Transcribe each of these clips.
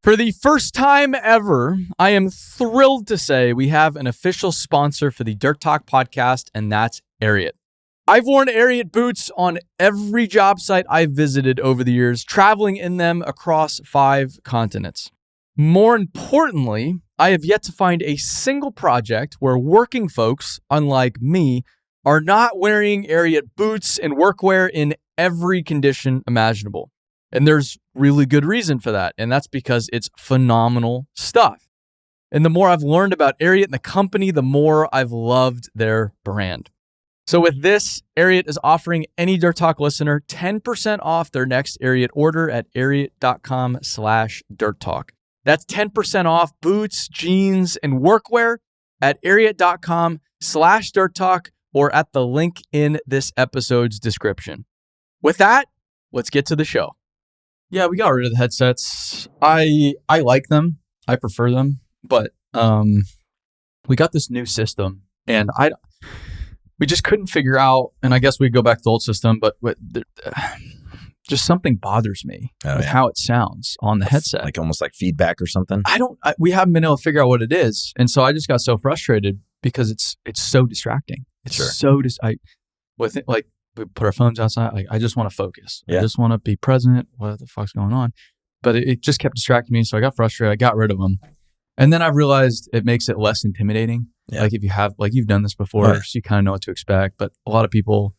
For the first time ever, I am thrilled to say we have an official sponsor for the Dirt Talk podcast, and that's Ariat. I've worn Ariat boots on every job site I've visited over the years, traveling in them across 5 continents. More importantly, I have yet to find a single project where working folks, unlike me, are not wearing Ariat boots and workwear in every condition imaginable. And there's really good reason for that. And that's because it's phenomenal stuff. And the more I've learned about Ariat and the company, the more I've loved their brand. So with this, Ariat is offering any Dirt Talk listener 10% off their next Ariat order at ariat.com/dirttalk. That's 10% off boots, jeans, and workwear at ariat.com/dirttalk or at the link in this episode's description. With that, let's get to the show. Yeah, we got rid of the headsets. I like them. I prefer them. But we got this new system, and we just couldn't figure out, and I guess we'd go back to the old system, but just something bothers me with how it sounds on the headset. Like almost like feedback or something? We haven't been able to figure out what it is. And so I just got so frustrated because it's so distracting. It's we put our phones outside. Like, I just want to focus. I just want to be present. What the fuck's going on? But it just kept distracting me. So I got frustrated. I got rid of them. And then I realized it makes it less intimidating. Yeah. Like if you have, like you've done this before, so you kind of know what to expect. But a lot of people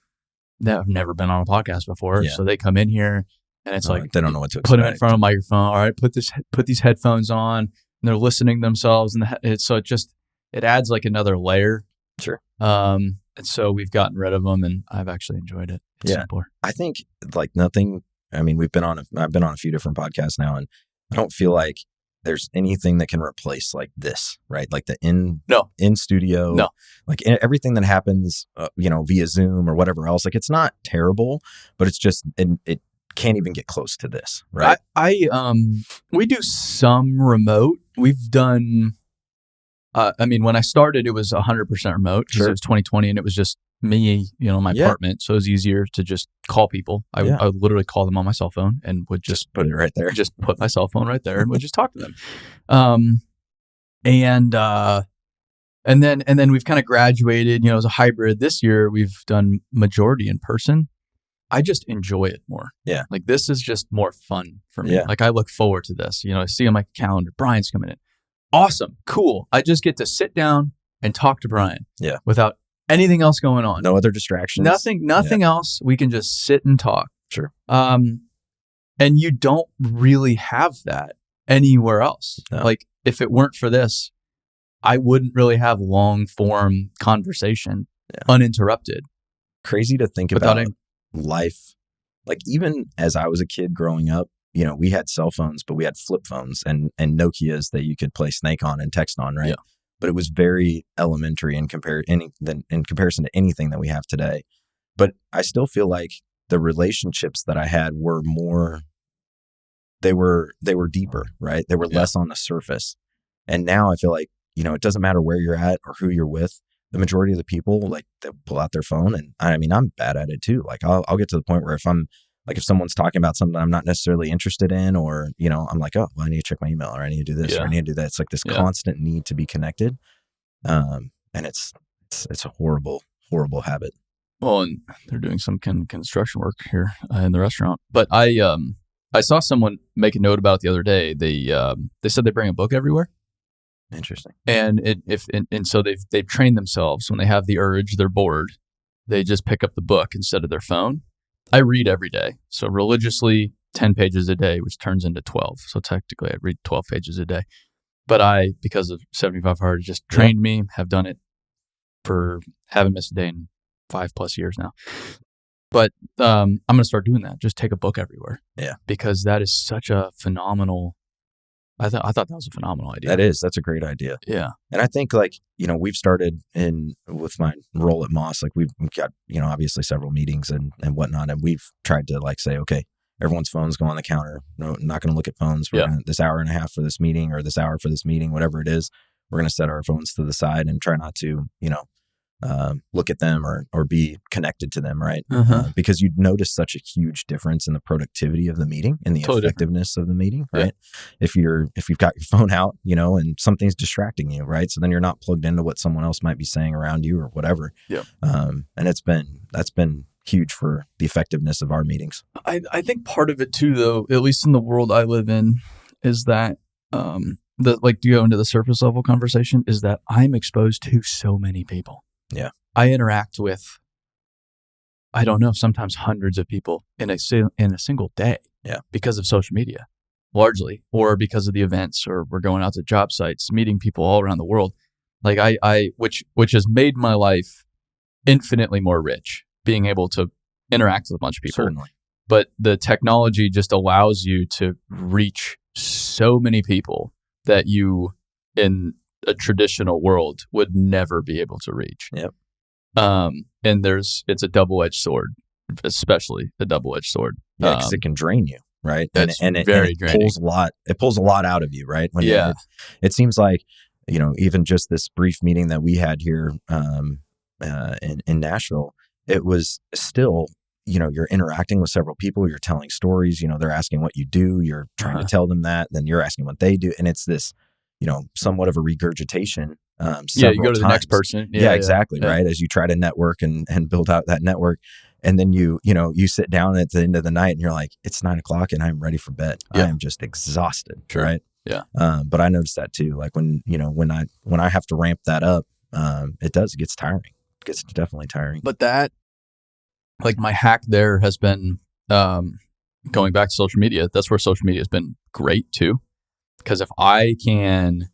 that have never been on a podcast before, so they come in here and it's like they don't know what to expect. Put them in front of a microphone. All right, put these headphones on, and they're listening themselves, and it adds like another layer. Sure. And so we've gotten rid of them, and I've actually enjoyed it. It's simpler. I think like nothing. I mean, I've been on a few different podcasts now, and I don't feel like there's anything that can replace like this, right? Like the in studio, like everything that happens, via Zoom or whatever else. Like it's not terrible, but it's just it can't even get close to this, right? We do some remote. We've done. When I started, it was 100% remote because it was 2020 and it was just me, in my apartment. So it was easier to just call people. I would literally call them on my cell phone and would just put it right there. Just put my cell phone right there and would just talk to them. And then we've kind of graduated, as a hybrid. This year we've done majority in person. I just enjoy it more. Yeah. Like this is just more fun for me. Yeah. Like I look forward to this. I see on my calendar, Bryan's coming in. Awesome. Cool. I just get to sit down and talk to Bryan. Yeah. Without anything else going on. No other distractions. Nothing else. We can just sit and talk. Sure. And you don't really have that anywhere else. No. Like if it weren't for this, I wouldn't really have long form conversation uninterrupted. Crazy to think about life. Like even as I was a kid growing up, we had cell phones, but we had flip phones and Nokias that you could play Snake on and text on, right? Yeah. But it was very elementary in comparison to anything that we have today. But I still feel like the relationships that I had were more, they were deeper, right? They were less on the surface. And now I feel like, it doesn't matter where you're at or who you're with. The majority of the people, like, they pull out their phone, and I'm bad at it too. Like I'll get to the point where if someone's talking about something I'm not necessarily interested in, or, I'm like, oh, well, I need to check my email, or I need to do this, or I need to do that. It's like this constant need to be connected. And it's a horrible, horrible habit. Well, and they're doing some construction work here in the restaurant. But I saw someone make a note about it the other day. They said they bring a book everywhere. Interesting. And so they've trained themselves when they have the urge, they're bored, they just pick up the book instead of their phone. I read every day. So religiously 10 pages a day, which turns into 12. So technically I read 12 pages a day. But because of 75 Hard, just trained me, have done it haven't missed a day in 5+ years now. But I'm going to start doing that. Just take a book everywhere. Yeah. Because that is such a phenomenal, I thought that was a phenomenal idea. That's a great idea. Yeah. And I think we've started with my role at Moss, like we've got, obviously several meetings and whatnot. And we've tried to say, okay, everyone's phones go on the counter. No, not going to look at phones for this hour and a half for this meeting, or this hour for this meeting, whatever it is. We're going to set our phones to the side and try not to, look at them or be connected to them, right? Uh-huh. Because you'd notice such a huge difference in the productivity of the meeting and the effectiveness of the meeting, right? If you've got your phone out, and something's distracting you, right? So then you're not plugged into what someone else might be saying around you or whatever. And that's been huge for the effectiveness of our meetings. I think part of it too, though, at least in the world I live in, is that do you go into the surface level conversation, is that I'm exposed to so many people. Yeah. I interact with, I don't know, sometimes hundreds of people in a single day. Yeah. Because of social media, largely, or because of the events, or we're going out to job sites, meeting people all around the world. Like which has made my life infinitely more rich, being able to interact with a bunch of people. Certainly. But the technology just allows you to reach so many people that you in a traditional world would never be able to reach. Yep. And it's a double-edged sword, especially a double-edged sword. Yeah, because it can drain you, right? That's and it very draining. Pulls a lot out of you, right? It seems like, even just this brief meeting that we had here in Nashville, it was still, you're interacting with several people, you're telling stories, they're asking what you do, you're trying to tell them that, then you're asking what they do. And it's this, somewhat of a regurgitation. You go to the next person. Yeah, exactly. Yeah. Right. As you try to network and build out that network. And then you sit down at the end of the night and you're like, it's 9:00 and I'm ready for bed. Yeah. I am just exhausted. Sure. Right. Yeah. But I noticed that too. Like when I have to ramp that up, it gets tiring. It gets definitely tiring. But that, like, my hack there has been going back to social media. That's where social media has been great too. Because if I can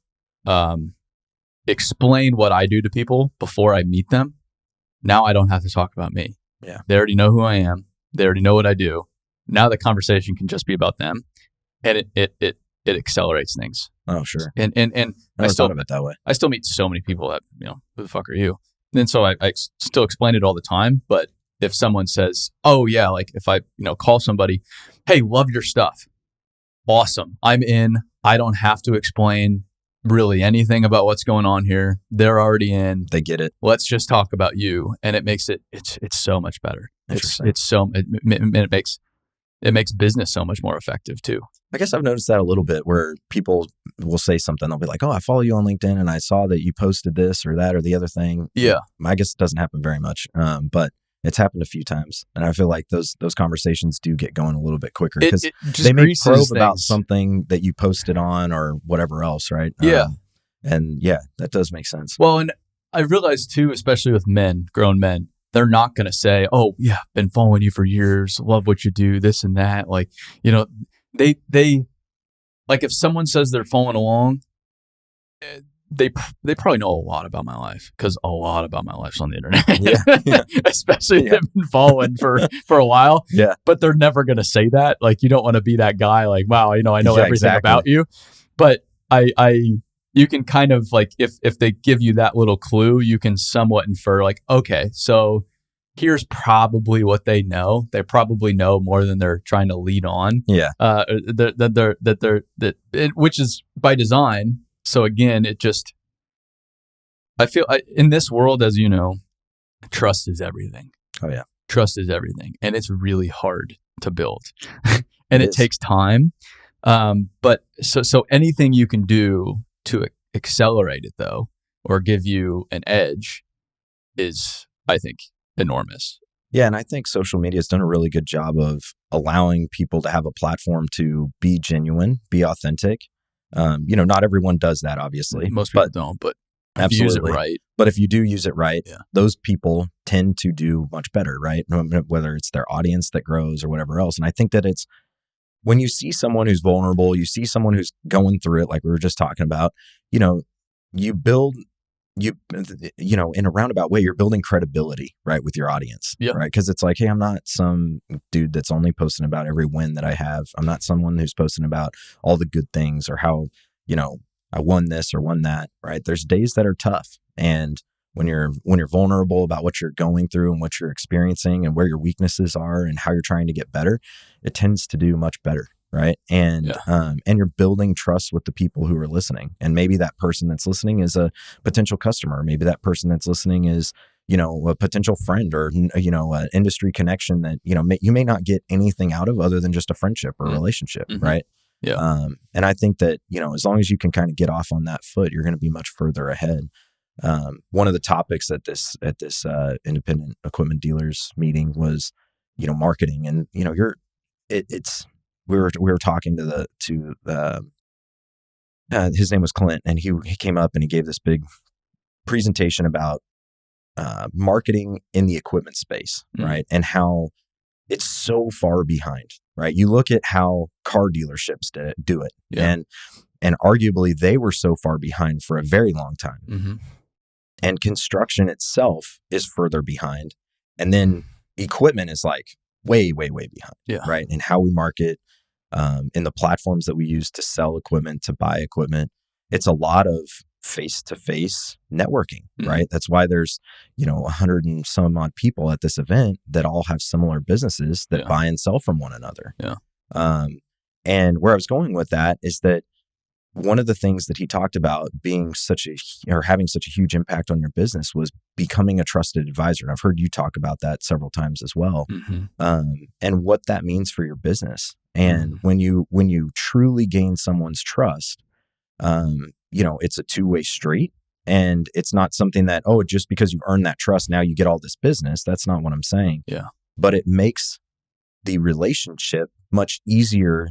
explain what I do to people before I meet them, now I don't have to talk about me. Yeah. They already know who I am. They already know what I do. Now the conversation can just be about them, and it accelerates things. Oh, sure. And I thought of it that way. I still meet so many people that, who the fuck are you? And so I still explain it all the time. But if someone says, oh yeah, like if I, call somebody, hey, love your stuff. Awesome. I'm in. I don't have to explain really anything about what's going on here. They're already in. They get it. Let's just talk about you. And it makes it's so much better. It makes business so much more effective too. I guess I've noticed that a little bit where people will say something. They'll be like, oh, I follow you on LinkedIn and I saw that you posted this or that or the other thing. Yeah. I guess it doesn't happen very much. But it's happened a few times. And I feel like those conversations do get going a little bit quicker because they may probe about something that you posted on or whatever else, right? Yeah. And yeah, that does make sense. Well, and I realized too, especially with men, grown men, they're not going to say, oh yeah, been following you for years, love what you do, this and that. Like, they like if someone says they're following along, they probably know a lot about my life because a lot about my life's on the internet. Yeah. Especially if they've been following for a while. Yeah. But they're never going to say that. Like, you don't want to be that guy like, wow, I know everything about you. But you can kind of like, if they give you that little clue, you can somewhat infer like, okay, so here's probably what they know. They probably know more than they're trying to lead on. Yeah. Which is by design. So again, I feel in this world, as you know, trust is everything. Oh yeah. Trust is everything. And it's really hard to build and it takes time. But so anything you can do to accelerate it though, or give you an edge is, I think, enormous. Yeah. And I think social media has done a really good job of allowing people to have a platform to be genuine, be authentic. Not everyone does that, obviously. Most people don't, but if you use it right. But if you do use it right, those people tend to do much better, right? Whether it's their audience that grows or whatever else. And I think that it's when you see someone who's vulnerable, you see someone who's going through it, like we were just talking about, you build, in a roundabout way, you're building credibility, right, with your audience, right? Because it's like, hey, I'm not some dude that's only posting about every win that I have. I'm not someone who's posting about all the good things or how, I won this or won that, right? There's days that are tough. And when you're vulnerable about what you're going through and what you're experiencing and where your weaknesses are and how you're trying to get better, it tends to do much better. Right. And you're building trust with the people who are listening. And maybe that person that's listening is a potential customer. Maybe that person that's listening is, a potential friend or, an industry connection that, you may not get anything out of other than just a friendship or a relationship. Mm-hmm. Right. Yeah. And I think that, as long as you can kind of get off on that foot, you're going to be much further ahead. One of the topics at this independent equipment dealers meeting was, marketing, and, we were talking to his name was Clint, and he came up and he gave this big presentation about marketing in the equipment space, right? And how it's so far behind, right? You look at how car dealerships do it, and arguably they were so far behind for a very long time. Mm-hmm. And construction itself is further behind, and then equipment is like way behind, right? And how we market, in the platforms that we use to sell equipment, to buy equipment, it's a lot of face-to-face networking, right? That's why there's, 100 and some odd people at this event that all have similar businesses that buy and sell from one another. Yeah. And where I was going with that is that one of the things that he talked about having such a huge impact on your business was becoming a trusted advisor. And I've heard you talk about that several times as well. Mm-hmm. And what that means for your business. And when you truly gain someone's trust, it's a two-way street, and it's not something that, just because you earn that trust, now you get all this business. That's not what I'm saying. Yeah. But it makes the relationship much easier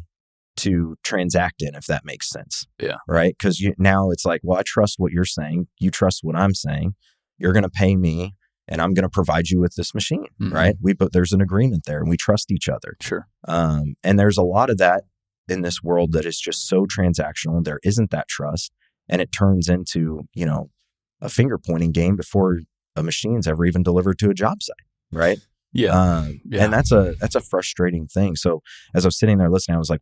to transact in, if that makes sense. Yeah. Right. Because now it's like, well, I trust what you're saying. You trust what I'm saying. You're going to pay me, and I'm going to provide you with this machine. Mm-hmm. Right. There's an agreement there, and we trust each other. Sure. And there's a lot of that in this world that is just so transactional. There isn't that trust, and it turns into, a finger pointing game before a machine's ever even delivered to a job site. Right. Yeah. And that's a frustrating thing. So as I was sitting there listening, I was like,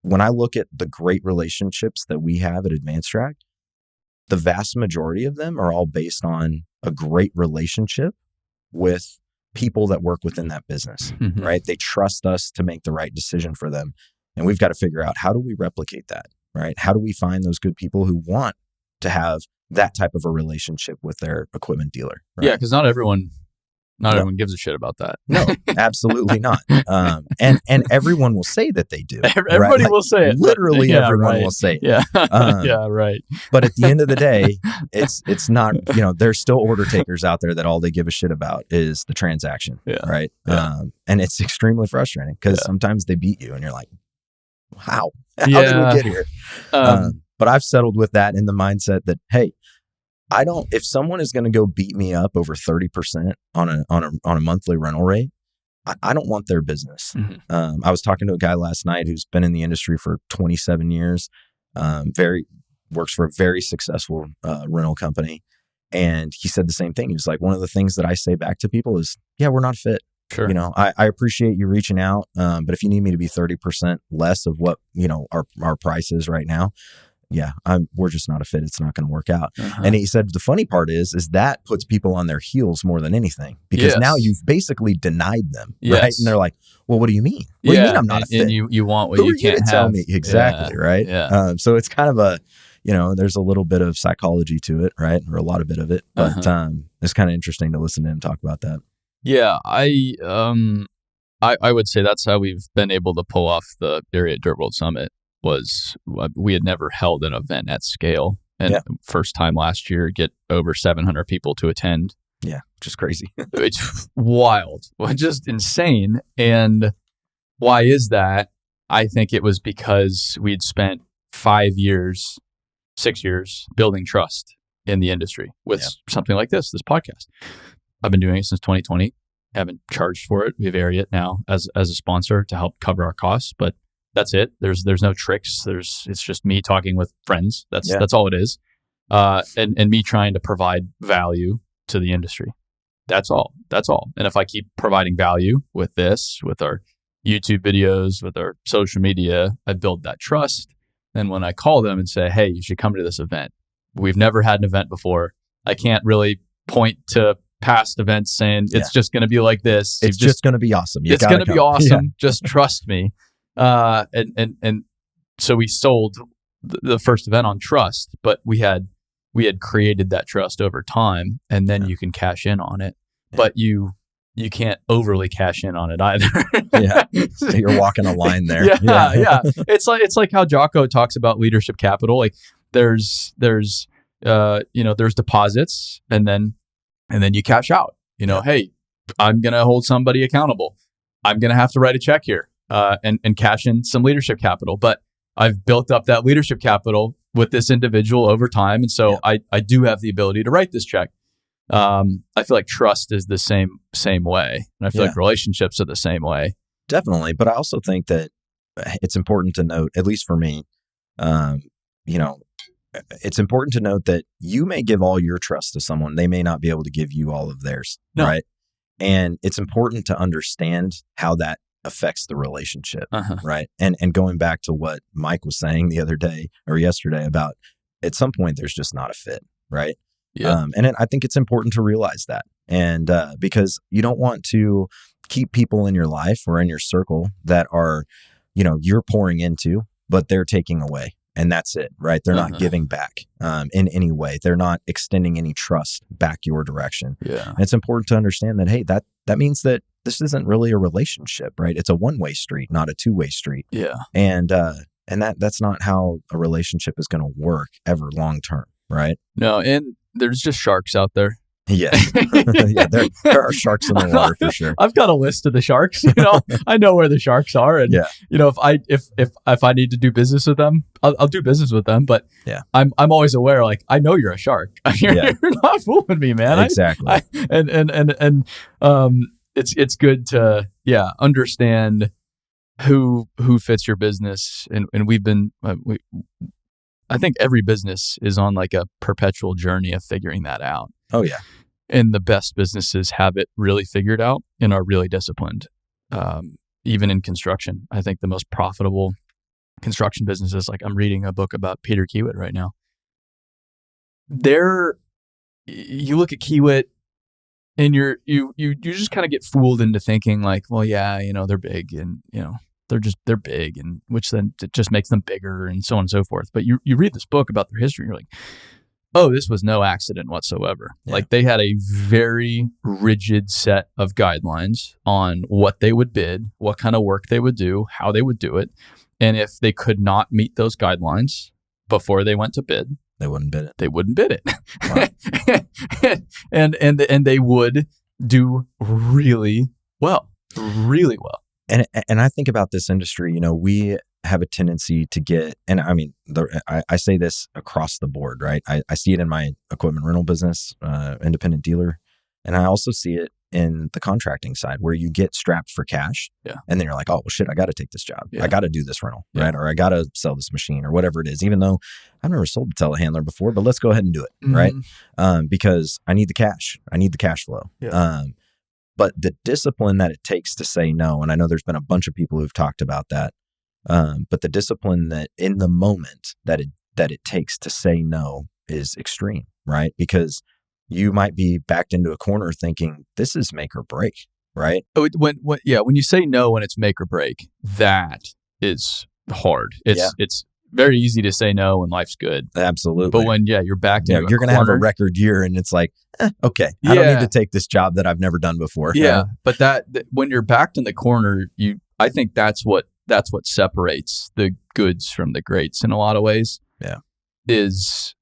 when I look at the great relationships that we have at Advanced Track, the vast majority of them are all based on a great relationship with people that work within that business, right? They trust us to make the right decision for them. And we've got to figure out, how do we replicate that, right? How do we find those good people who want to have that type of a relationship with their equipment dealer? Right? Yeah, because not everyone gives a shit about that. No, absolutely not. And everyone will say that they do. Everybody will say it. Literally everyone will say it. Yeah. Yeah, right. But at the end of the day, it's not, there's still order takers out there that all they give a shit about is the transaction. Yeah. Right. Yeah. And it's extremely frustrating because sometimes they beat you and you're like, how did we get here? But I've settled with that in the mindset that, hey, if someone is going to go beat me up over 30% on a monthly rental rate, I don't want their business. Mm-hmm. I was talking to a guy last night who's been in the industry for 27 years, works for a very successful rental company. And he said the same thing. He was like, one of the things that I say back to people is, yeah, we're not fit. Sure. I appreciate you reaching out. But if you need me to be 30% less of what, our price is right now, we're just not a fit. It's not going to work out. Uh-huh. And he said, the funny part is that puts people on their heels more than anything, because now you've basically denied them. Yes. Right. And they're like, well, what do you mean? What do you mean I'm not a fit? And you want what Who you are can't to tell me? Exactly. Yeah. Right. Yeah. So it's kind of there's a little bit of psychology to it, right? Or a lot of bit of it, but it's kind of interesting to listen to him talk about that. Yeah. I would say that's how we've been able to pull off the Area Dirt World Summit. We had never held an event at scale, and first time last year, get over 700 people to attend. Yeah, which is crazy. It's wild, just insane. And why is that? I think it was because we'd spent 6 years building trust in the industry with something like this podcast. I've been doing it since 2020. Haven't charged for it. We have Ariat now as a sponsor to help cover our costs, but that's it. There's no tricks. It's just me talking with friends. That's all it is. And me trying to provide value to the industry. That's all. And if I keep providing value with this, with our YouTube videos, with our social media, I build that trust. And when I call them and say, hey, you should come to this event. We've never had an event before. I can't really point to past events saying it's just going to be like this. It's just going to be awesome. It's going to be awesome. Yeah. Just trust me. And so we sold the first event on trust, but we had we had created that trust over time, and then you can cash in on it. Yeah. But you can't overly cash in on it either. So you're walking a line there. Yeah. It's like how Jocko talks about leadership capital. Like there's deposits, and then you cash out. Hey, I'm gonna hold somebody accountable. I'm gonna have to write a check here, and cash in some leadership capital. But I've built up that leadership capital with this individual over time, and so I do have the ability to write this check. I feel like trust is the same way, and I feel like relationships are the same way. Definitely, but I also think that it's important to note, at least for me, it's important to note that you may give all your trust to someone. They may not be able to give you all of theirs, right? And it's important to understand how that affects the relationship, right? And going back to what Mike was saying the other day or yesterday about at some point there's just not a fit, right? Yeah. And I think it's important to realize that. And because you don't want to keep people in your life or in your circle that are, you're pouring into, but they're taking away. And that's it, right? They're not giving back in any way. They're not extending any trust back your direction. Yeah. And it's important to understand that, hey, that means that this isn't really a relationship, right? It's a one-way street, not a two-way street. Yeah. And that's not how a relationship is going to work ever long term, right? No, and there's just sharks out there. Yes. Yeah, there are sharks in the water for sure. I've got a list of the sharks. I know where the sharks are, and if I need to do business with them, I'll do business with them. But I'm always aware, like I know you're a shark. You're not fooling me, man. Exactly. It's good to understand who fits your business, and we've been I think every business is on like a perpetual journey of figuring that out. Oh yeah. And the best businesses have it really figured out and are really disciplined. Even in construction, I think the most profitable construction businesses, like I'm reading a book about Peter Kiewit right now. You look at Kiewit and you just kind of get fooled into thinking like, well, yeah, they're big and, they're big, and which then it just makes them bigger and so on and so forth. But you read this book about their history, you're like, oh, this was no accident whatsoever. Yeah. Like they had a very rigid set of guidelines on what they would bid, what kind of work they would do, how they would do it. And if they could not meet those guidelines before they went to bid, they wouldn't bid it. They wouldn't bid it. Wow. and they would do really well. And I think about this industry, we have a tendency to get, and I mean, I say this across the board, right? I see it in my equipment rental business, independent dealer. And I also see it in the contracting side where you get strapped for cash. Yeah. And then you're like, oh, well, shit, I got to take this job. Yeah. I got to do this rental, right? Or I got to sell this machine or whatever it is, even though I've never sold a telehandler before, but let's go ahead and do it, right? Because I need the cash. I need the cash flow. Yeah. But the discipline that it takes to say no, and I know there's been a bunch of people who've talked about that, but the discipline that in the moment that it takes to say no is extreme, right? Because you might be backed into a corner thinking this is make or break, right? When you say no when it's make or break, that is hard. It's very easy to say no when life's good. Absolutely. But when you're backed into you're going to have a record year and it's like, okay, I don't need to take this job that I've never done before. Yeah, but that when you're backed in the corner, I think that's what separates the goods from the greats in a lot of ways. Yeah, is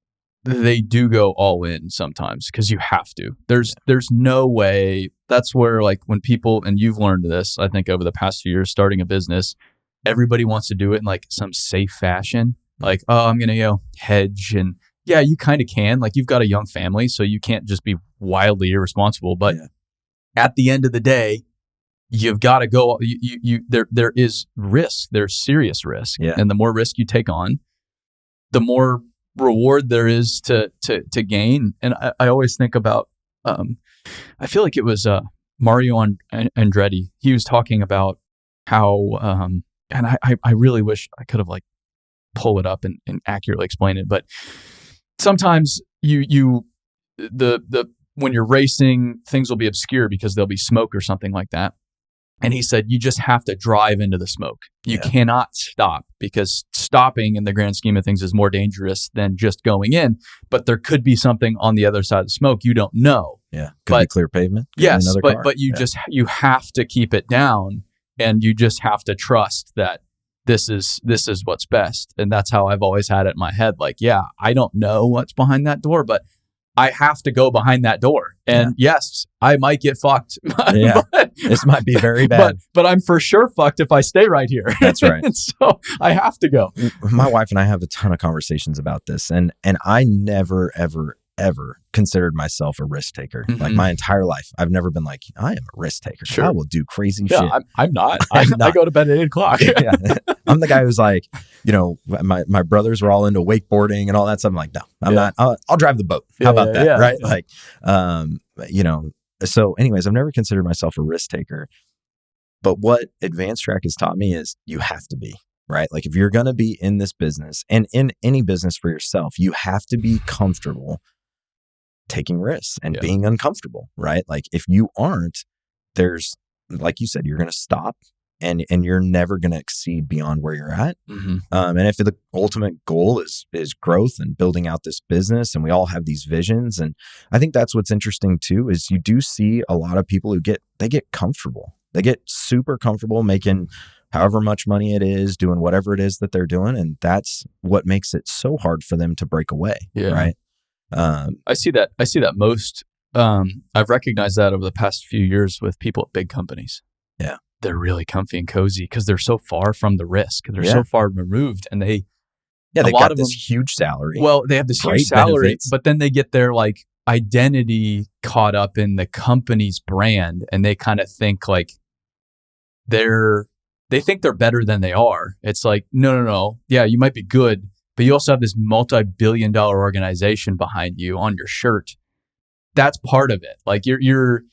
they do go all in sometimes because you have to. There's no way. That's where like when people, and you've learned this, I think over the past few years starting a business, everybody wants to do it in like some safe fashion. Like, oh, I'm going to hedge, and yeah, you kind of can. Like you've got a young family, so you can't just be wildly irresponsible. But at the end of the day, you've got to go. There is risk. There's serious risk, and the more risk you take on, the more reward there is to gain. And I always think about. I feel like it was Mario Andretti. He was talking about how, and I really wish I could have like pull it up and accurately explain it, but sometimes when you're racing, things will be obscure because there'll be smoke or something like that. And he said, you just have to drive into the smoke. You cannot stop, because stopping in the grand scheme of things is more dangerous than just going in. But there could be something on the other side of the smoke you don't know. Yeah. Could be clear pavement. Yes. But you have to keep it down, and you just have to trust that this is what's best. And that's how I've always had it in my head. Like, yeah, I don't know what's behind that door, but I have to go behind that door. And yes, I might get fucked. This might be very bad. But I'm for sure fucked if I stay right here. That's right. So I have to go. My wife and I have a ton of conversations about this. And I never, ever considered myself a risk taker. Like my entire life, I've never been like, I am a risk taker. Sure. I will do crazy shit. I'm not. I go to bed at 8:00. I'm the guy who's like, my brothers were all into wakeboarding and all that stuff. I'm like, no, I'm not. I'll drive the boat. How about that? Yeah. Right. Like, so anyways, I've never considered myself a risk taker. But what Advanced Track has taught me is you have to be. Right? Like, if you're going to be in this business, and in any business for yourself, you have to be comfortable taking risks and being uncomfortable, right? Like, if you aren't, there's, like you said, you're going to stop and you're never going to exceed beyond where you're at. And if the ultimate goal is growth and building out this business, and we all have these visions, and I think that's what's interesting too, is you do see a lot of people who get comfortable. They get super comfortable making however much money it is, doing whatever it is that they're doing. And that's what makes it so hard for them to break away. Yeah. Right. I see that most, I've recognized that over the past few years with people at big companies. Yeah. They're really comfy and cozy because they're so far from the risk. They're so far removed, and they got this huge salary. Well, they have this huge salary, benefits. But then they get their like identity caught up in the company's brand, and they kind of think like they think they're better than they are. It's like, no. Yeah, you might be good, but you also have this multi-billion-dollar organization behind you on your shirt. That's part of it. Like you're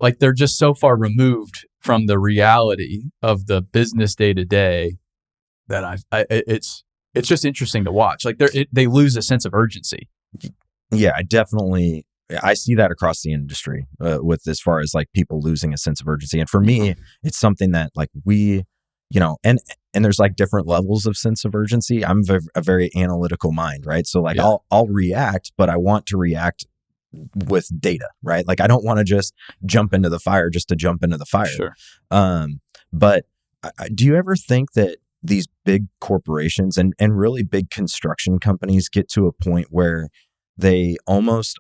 like, they're just so far removed from the reality of the business day to day that it's just interesting to watch. Like they lose a sense of urgency. Yeah, I see that across the industry with as far as like people losing a sense of urgency. And for me, it's something that like we, and there's like different levels of sense of urgency. I'm a very analytical mind, right? So like I'll react, but I want to react with data, right? Like I don't want to just jump into the fire just to jump into the fire. Sure. But do you ever think that these big corporations and really big construction companies get to a point where they almost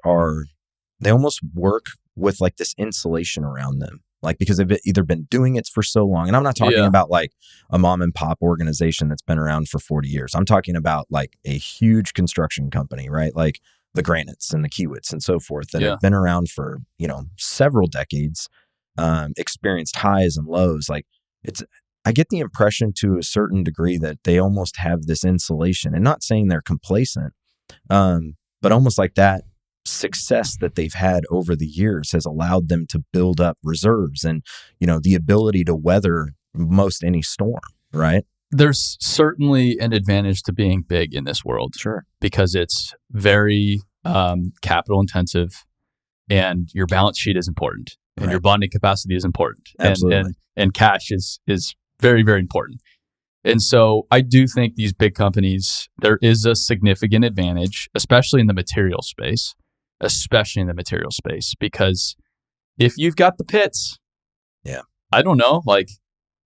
work with like this insulation around them? Like, because they've either been doing it for so long, and I'm not talking about like a mom and pop organization that's been around for 40 years. I'm talking about like a huge construction company, right? Like the Granites and the Kiewits and so forth that have been around for, several decades, experienced highs and lows. Like I get the impression to a certain degree that they almost have this insulation, and not saying they're complacent, but almost like that success that they've had over the years has allowed them to build up reserves and, the ability to weather most any storm, right? There's certainly an advantage to being big in this world. Sure. Because it's very capital intensive, and your balance sheet is important, and your bonding capacity is important. Absolutely. And cash is very, very important. And so I do think these big companies, there is a significant advantage, especially in the material space, because if you've got the pits, I don't know, like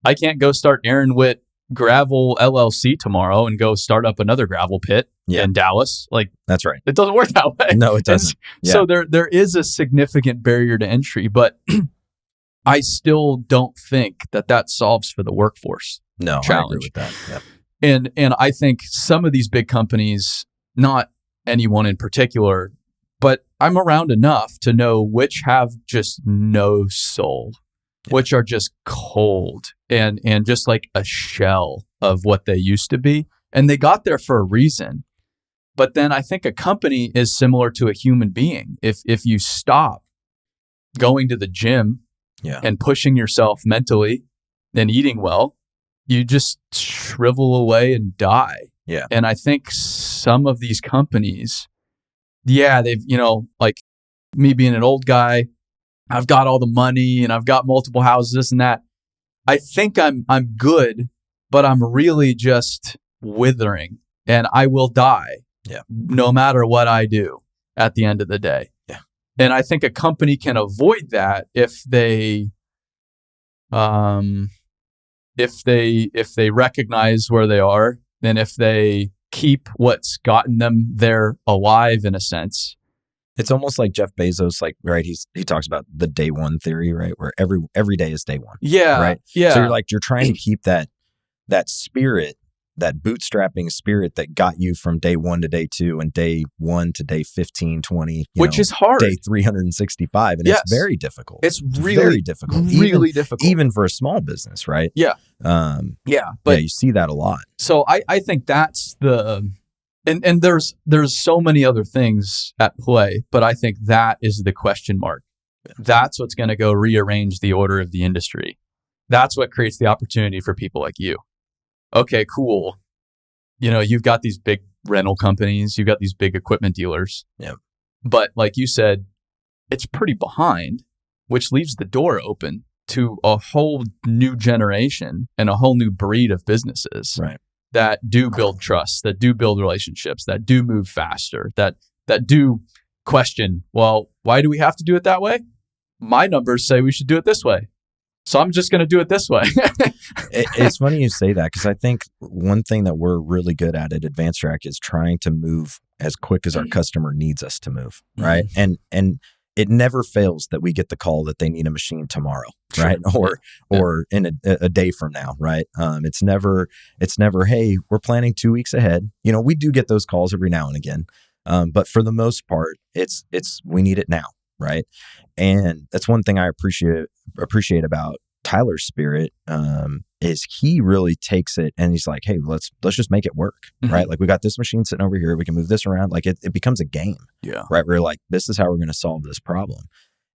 I can't go start Aaron Witt Gravel LLC tomorrow and go start up another gravel pit in Dallas. Like that's right. It doesn't work that way. No, it doesn't. So there is a significant barrier to entry, but I still don't think that solves for the workforce. No, challenge. I agree with that. Yep. And I think some of these big companies, not anyone in particular, but I'm around enough to know which have just no soul, which are just cold and just like a shell of what they used to be. And they got there for a reason. But then I think a company is similar to a human being. If you stop going to the gym and pushing yourself mentally and eating well, you just shrivel away and die. Yeah. And I think some of these companies, they've, like me being an old guy, I've got all the money and I've got multiple houses, this and that. I think I'm good, but I'm really just withering, and I will die. Yeah. No matter what I do at the end of the day. Yeah. And I think a company can avoid that if they recognize where they are, and if they keep what's gotten them there alive in a sense. It's almost like Jeff Bezos, like, right? He talks about the day one theory, right? Where every day is day one. Yeah. Right. Yeah. So you're trying to keep that spirit, that bootstrapping spirit that got you from day 1 to day 2 and day 1 to day 15, 20, which is hard. Day 365. And yes. It's very difficult. It's really very difficult. Really difficult. Even for a small business, right? Yeah. But you see that a lot. So I think that's and there's so many other things at play, but I think that is the question mark. Yeah. That's what's going to go rearrange the order of the industry. That's what creates the opportunity for people like you. Okay, cool. You've got these big rental companies, you've got these big equipment dealers. Yeah. But like you said, it's pretty behind, which leaves the door open to a whole new generation and a whole new breed of businesses. Right. That do build trust, that do build relationships, that do move faster, that do question, well, why do we have to do it that way? My numbers say we should do it this way. So I'm just going to do it this way. It's funny you say that, because I think one thing that we're really good at Advanced Track is trying to move as quick as our customer needs us to move, right? And it never fails that we get the call that they need a machine tomorrow, right? Or in a day from now, right? It's never, hey, we're planning 2 weeks ahead. We do get those calls every now and again, but for the most part, it's we need it now, right? And that's one thing I appreciate about Tyler's spirit, is he really takes it and he's like, hey, let's just make it work, right? Like, we got this machine sitting over here, we can move this around. Like, it becomes a game, right? We're like, this is how we're going to solve this problem.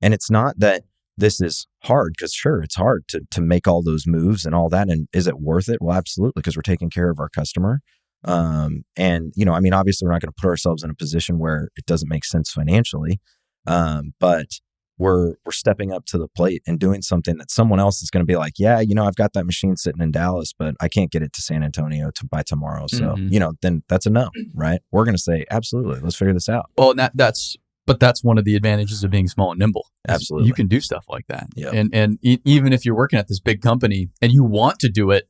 And it's not that this is hard, because sure, it's hard to make all those moves and all that. And is it worth it? Well, absolutely, because we're taking care of our customer. And obviously we're not going to put ourselves in a position where it doesn't make sense financially. But we're stepping up to the plate and doing something that someone else is going to be like, yeah, I've got that machine sitting in Dallas, but I can't get it to San Antonio by tomorrow. So, then that's a no, right? We're going to say, absolutely, let's figure this out. Well, that's one of the advantages of being small and nimble. Absolutely. You can do stuff like that. Yep. And even if you're working at this big company and you want to do it,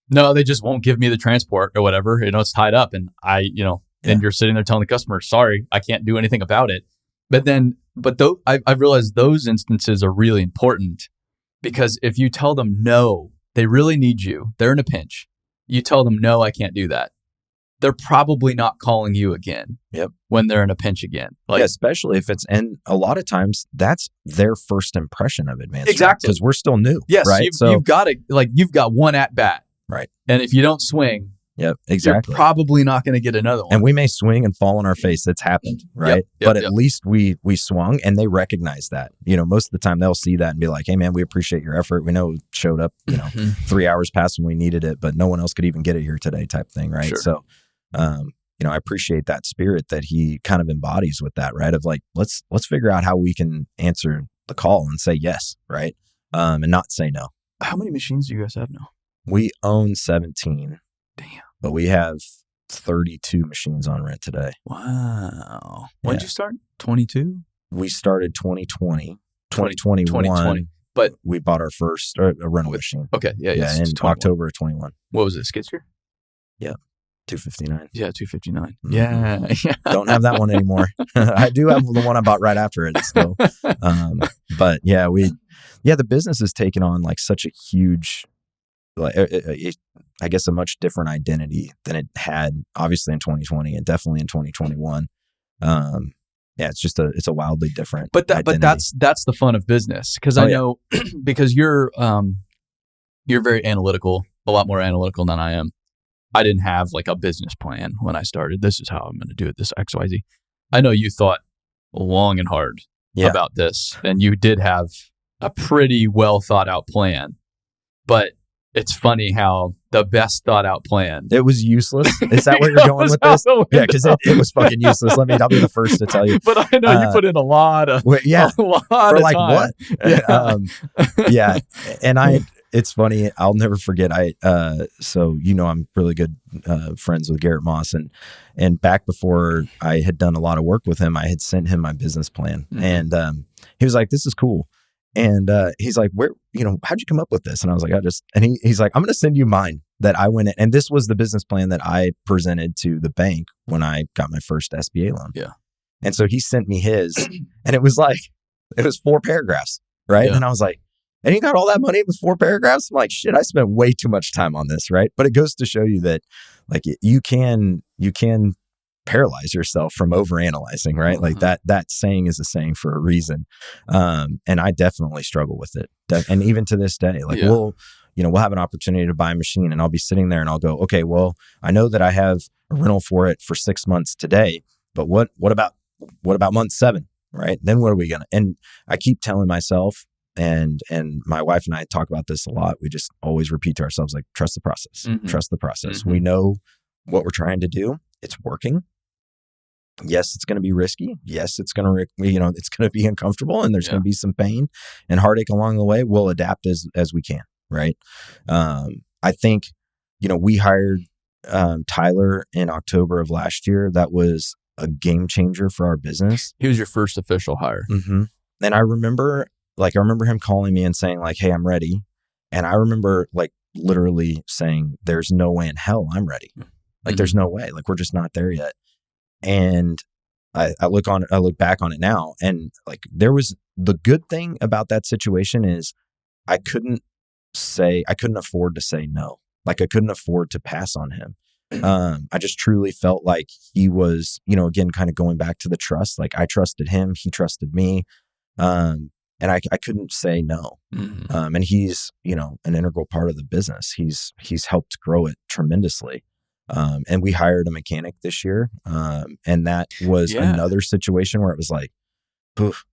no, they just won't give me the transport or whatever. It's tied up, and and you're sitting there telling the customer, sorry, I can't do anything about it. But I've realized those instances are really important, because if you tell them no, they really need you, they're in a pinch. You tell them, no, I can't do that. They're probably not calling you again. Yep. When they're in a pinch again. Like, especially if and a lot of times that's their first impression of Advanced. Exactly. Because we're still new. Yes. Right. You've got one at bat. Right. And if you don't swing, yep, exactly, you're probably not going to get another one. And we may swing and fall on our face. That's happened, right? But at least we swung, and they recognize that. Most of the time they'll see that and be like, hey man, we appreciate your effort. We know it showed up, 3 hours past when we needed it, but no one else could even get it here today, type thing, right? Sure. So, I appreciate that spirit that he kind of embodies with that, right? Of like, let's figure out how we can answer the call and say yes, right? And not say no. How many machines do you guys have now? We own 17. Damn. But we have 32 machines on rent today. Wow. When did you start? 22? We started 2020. 2021. But we bought our first a rental machine. Okay. Yeah. In 21. October of 21. What was it? Skid steer? Yeah. 259. Yeah. 259. Mm-hmm. Yeah. Don't have that one anymore. I do have the one I bought right after it still. But yeah, the business has taken on like such a huge, I guess, a much different identity than it had obviously in 2020 and definitely in 2021. It's a wildly different. But that's the fun of business, because I know because you're very analytical, a lot more analytical than I am. I didn't have like a business plan when I started. This is how I'm going to do it. This XYZ. I know you thought long and hard about this, and you did have a pretty well thought out plan, but it's funny how the best thought out plan. It was useless. Is that where you're going with this? Yeah, because it was fucking useless. I'll be the first to tell you. But I know you put in a lot of for like time. what? And It's funny. I'll never forget. So I'm really good friends with Garrett Moss, and back before I had done a lot of work with him, I had sent him my business plan, and he was like, "This is cool." And he's like, "Where, how'd you come up with this?" And I was like, he's like, "I'm going to send you mine that I went in." And this was the business plan that I presented to the bank when I got my first SBA loan. Yeah. And so he sent me his, and it was 4 paragraphs, right? Yeah. And I was like, "And you got all that money with 4 paragraphs?" I'm like, "Shit, I spent way too much time on this," right? But it goes to show you that you can paralyze yourself from overanalyzing, right? Like that saying is a saying for a reason. And I definitely struggle with it. And even to this day, we'll have an opportunity to buy a machine, and I'll be sitting there and I'll go, "Okay, well, I know that I have a rental for it for 6 months today, but what about month 7, right? Then what are we going to," and I keep telling myself, and my wife and I talk about this a lot. We just always repeat to ourselves, like, trust the process, trust the process. We know what we're trying to do. It's working. Yes, it's going to be risky. Yes, it's going to, it's going to be uncomfortable, and there's going to be some pain and heartache along the way. We'll adapt as we can. Right. I think, we hired Tyler in October of last year. That was a game changer for our business. He was your first official hire. And I remember him calling me and saying, like, "Hey, I'm ready." And I remember, like, literally saying, "There's no way in hell I'm ready. Like, there's no way. Like, we're just not there yet." And I look back on it now, and like, there was, the good thing about that situation is I couldn't afford to say no. Like, I couldn't afford to pass on him. I just truly felt like he was, again, kind of going back to the trust. Like, I trusted him, he trusted me. And I couldn't say no. And he's, an integral part of the business. He's helped grow it tremendously. And we hired a mechanic this year. And that was another situation where it was like, "Poof,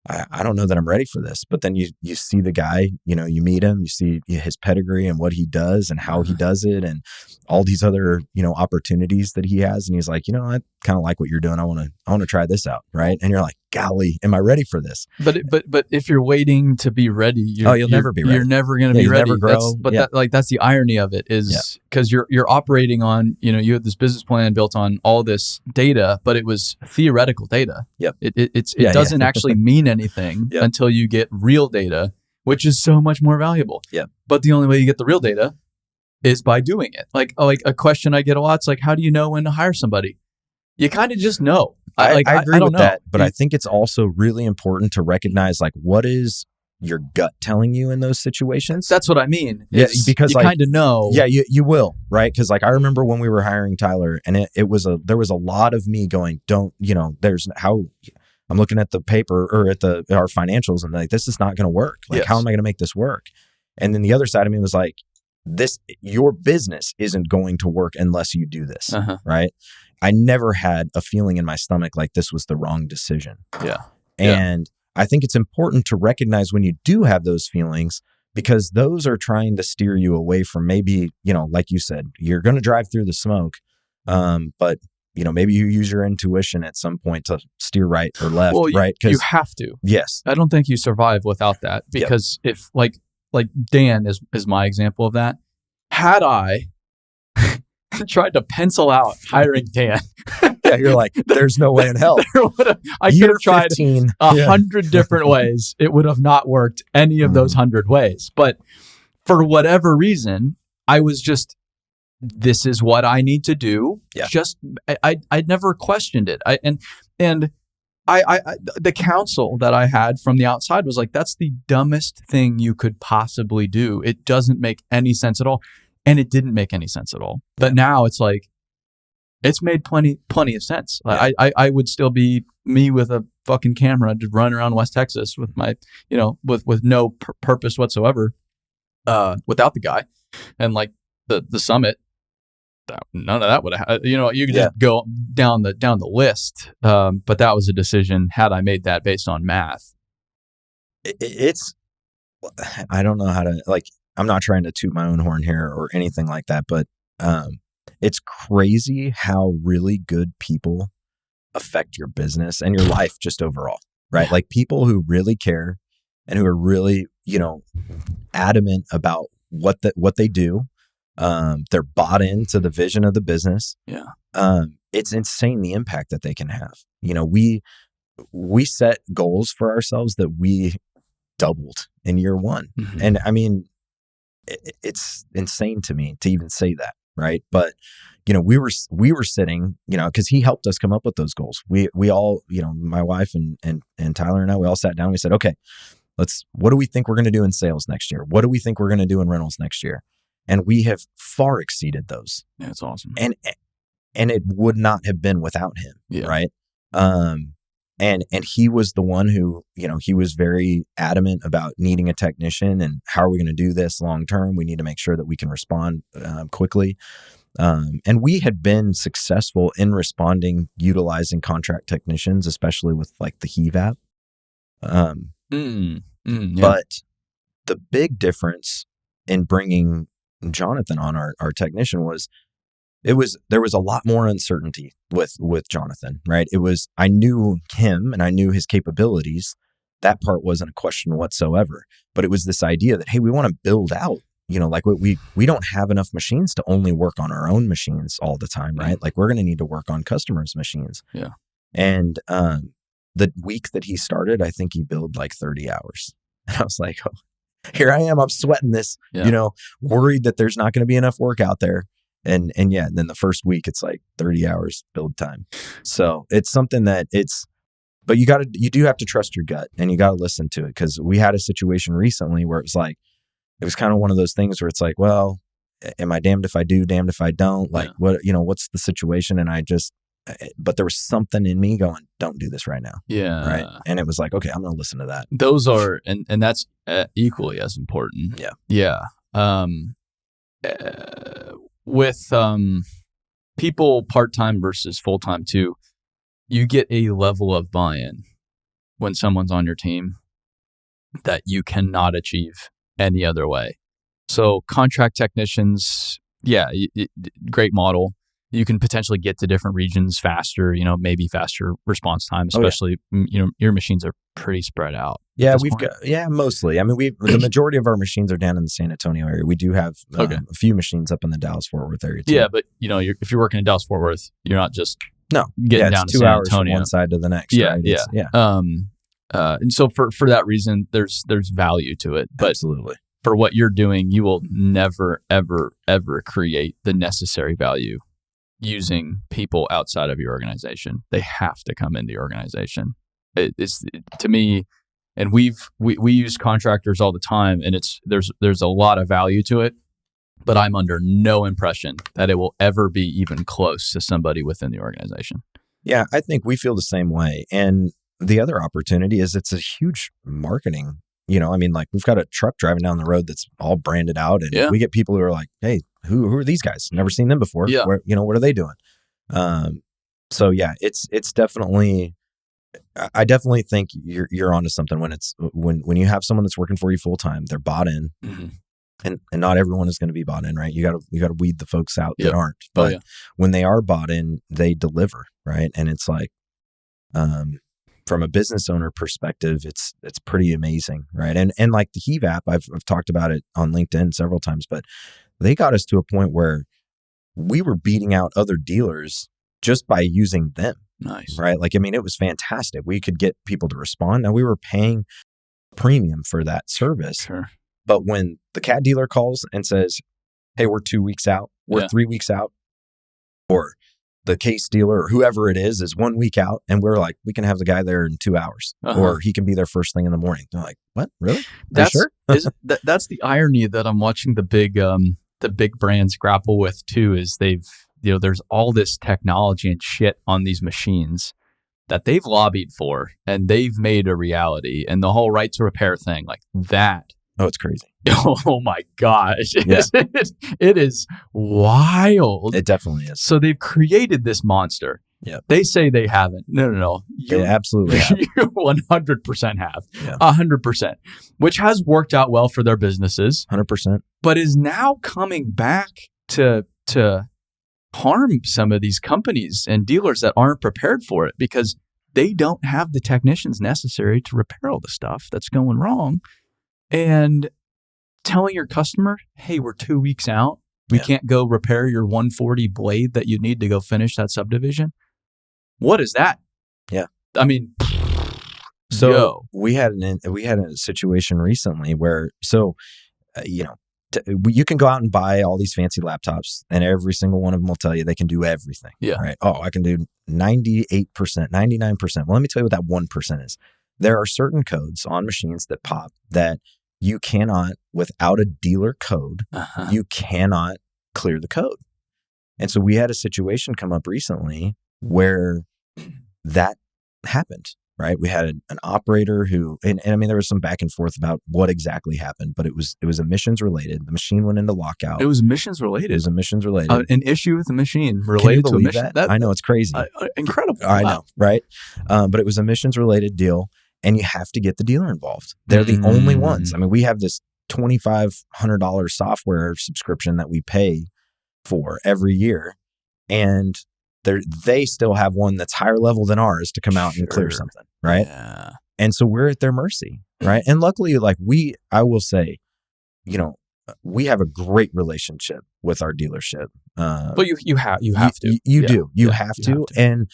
I don't know that I'm ready for this." But then you see the guy, you meet him, you see his pedigree and what he does and how he does it, and all these other, opportunities that he has. And he's like, "I kind of like what you're doing. I want to try this out." Right. And you're like, "Golly, am I ready for this?" But if you're waiting to be ready, you'll never be ready. You're never going to be ready. Never grow. That's the irony of it, is because you're operating on, you had this business plan built on all this data, but it was theoretical data. Yep. It doesn't actually mean anything until you get real data, which is so much more valuable. Yep. But the only way you get the real data is by doing it. Like a question I get a lot, it's like, how do you know when to hire somebody? You kind of just know. I agree with that, but I think it's also really important to recognize, like, what is your gut telling you in those situations. That's what I mean. Yeah, because you kind of know. Yeah, you will, right? Because like I remember when we were hiring Tyler, and there was a lot of me going, there's how I'm looking at the paper or at our financials, and like, this is not going to work. Like, how am I going to make this work? And then the other side of me was like, your business isn't going to work unless you do this, right? I never had a feeling in my stomach like this was the wrong decision. Yeah. And I think it's important to recognize when you do have those feelings, because those are trying to steer you away from maybe, like you said, you're going to drive through the smoke. But maybe you use your intuition at some point to steer right or left, right? You have to. Yes. I don't think you survive without that, because if like Dan is my example of that. Had I tried to pencil out hiring Dan, you're like, there's no way in hell. I could have tried 100 different ways. It would have not worked any of those 100 ways. But for whatever reason, I was just, this is what I need to do. Yeah. I'd never questioned it. And the counsel that I had from the outside was like, that's the dumbest thing you could possibly do. It doesn't make any sense at all. And it didn't make any sense at all. But now it's like, it's made plenty of sense. Yeah. I would still be me with a fucking camera to run around West Texas with my, with no purpose whatsoever, without the guy. And like the summit, none of that would have, you could just go down the list. But that was a decision, had I made that based on math. I don't know how to, like, I'm not trying to toot my own horn here or anything like that, but it's crazy how really good people affect your business and your life just overall, right? Yeah. Like people who really care and who are really, adamant about what they do. They're bought into the vision of the business. Yeah. It's insane the impact that they can have. You know, we set goals for ourselves that we doubled in year one. Mm-hmm. And I mean, it's insane to me to even say that. Right. But, you know, we were sitting, you know, because he helped us come up with those goals. We all, you know, my wife and Tyler and I, we all sat down. And we said, okay, what do we think we're going to do in sales next year? What do we think we're going to do in rentals next year? And we have far exceeded those. Yeah, that's awesome. And it would not have been without him. Yeah. Right. And he was the one who, you know, he was very adamant about needing a technician and how are we going to do this long term? We need to make sure that we can respond quickly. And we had been successful in responding, utilizing contract technicians, especially with like the Heave app. Yeah. But the big difference in bringing Jonathan on, our technician, there was a lot more uncertainty with Jonathan, right? I knew him and I knew his capabilities. That part wasn't a question whatsoever, but it was this idea that, hey, we want to build out, you know, like we don't have enough machines to only work on our own machines all the time, right? Like we're going to need to work on customers' machines. Yeah. And the week that he started, I think he billed like 30 hours. And I was like, oh, here I am, I'm sweating this, you know, worried that there's not going to be enough work out there. And then the first week it's like 30 hours build time. So it's something but you do have to trust your gut and you got to listen to it. Cause we had a situation recently where it was kind of one of those things where it's like, well, am I damned if I do, damned if I don't? Like what, you know, what's the situation? And but there was something in me going, don't do this right now. Yeah. Right. And it was like, okay, I'm going to listen to that. Those are, and that's equally as important. Yeah. Yeah. With people part-time versus full-time too, you get a level of buy-in when someone's on your team that you cannot achieve any other way. So contract technicians, great model. You can potentially get to different regions faster, you know, maybe faster response time, especially, you know, your machines are pretty spread out. Yeah, mostly. I mean, the majority of our machines are down in the San Antonio area. We do have a few machines up in the Dallas-Fort Worth area too. Yeah, but you know, if you're working in Dallas-Fort Worth, you're not just getting down to 2 San hours Antonio. from one side to the next. Yeah, right? And so for that reason, there's value to it. But absolutely, for what you're doing, you will never, ever, ever create the necessary value using people outside of your organization. They have to come into the organization. It's to me, and we use contractors all the time, and there's a lot of value to it, but I'm under no impression that it will ever be even close to somebody within the organization. Yeah, I think we feel the same way. And the other opportunity is it's a huge marketing. You know, I mean, like we've got a truck driving down the road that's all branded out, and we get people who are like, "Hey, who are these guys? Never seen them before. Yeah. What are they doing?" So yeah, it's definitely. I definitely think you're onto something when you have someone that's working for you full time. They're bought in, and not everyone is going to be bought in, right? You got to weed the folks out that aren't. But when they are bought in, they deliver, right? And it's like, from a business owner perspective, it's pretty amazing, right? And like the Heave app, I've talked about it on LinkedIn several times, but they got us to a point where we were beating out other dealers just by using them. Nice. Right? Like, I mean, it was fantastic. We could get people to respond. Now we were paying premium for that service. Sure. But when the cat dealer calls and says, hey, we're 2 weeks out, we're 3 weeks out, or the case dealer or whoever it is 1 week out, and we're like, we can have the guy there in 2 hours, or he can be there first thing in the morning. They're like, what? Really? That's sure? That's the irony that I'm watching the big brands grapple with too, is there's all this technology and shit on these machines that they've lobbied for and they've made a reality, and the whole right to repair thing, like that. Oh, it's crazy. Oh my gosh. Yeah. It is wild. It definitely is. So they've created this monster. Yeah. They say they haven't. No. They absolutely have. You 100% have. Yeah. 100%. Which has worked out well for their businesses. 100%. But is now coming back to harm some of these companies and dealers that aren't prepared for it, because they don't have the technicians necessary to repair all the stuff that's going wrong. And telling your customer, hey, we're 2 weeks out. We can't go repair your 140 blade that you need to go finish that subdivision. What is that? Yeah. I mean, so we had a situation recently where, you can go out and buy all these fancy laptops, and every single one of them will tell you they can do everything. Yeah. Right. Oh, I can do 98%, 99%. Well, let me tell you what that 1% is. There are certain codes on machines that pop that you cannot, without a dealer code, you cannot clear the code. And so we had a situation come up recently where that happened. Right. We had an operator who, and I mean, there was some back and forth about what exactly happened, but it was emissions related. The machine went into lockout. It was emissions related. An issue with the machine related to emissions. That? I know, it's crazy. Incredible. I know. Right. But it was a emissions related deal, and you have to get the dealer involved. They're the only ones. I mean, we have this $2,500 software subscription that we pay for every year, and they still have one that's higher level than ours to come out and clear something, right? Yeah. And so we're at their mercy, right? And luckily, I will say, we have a great relationship with our dealership. But you have to. You have to. And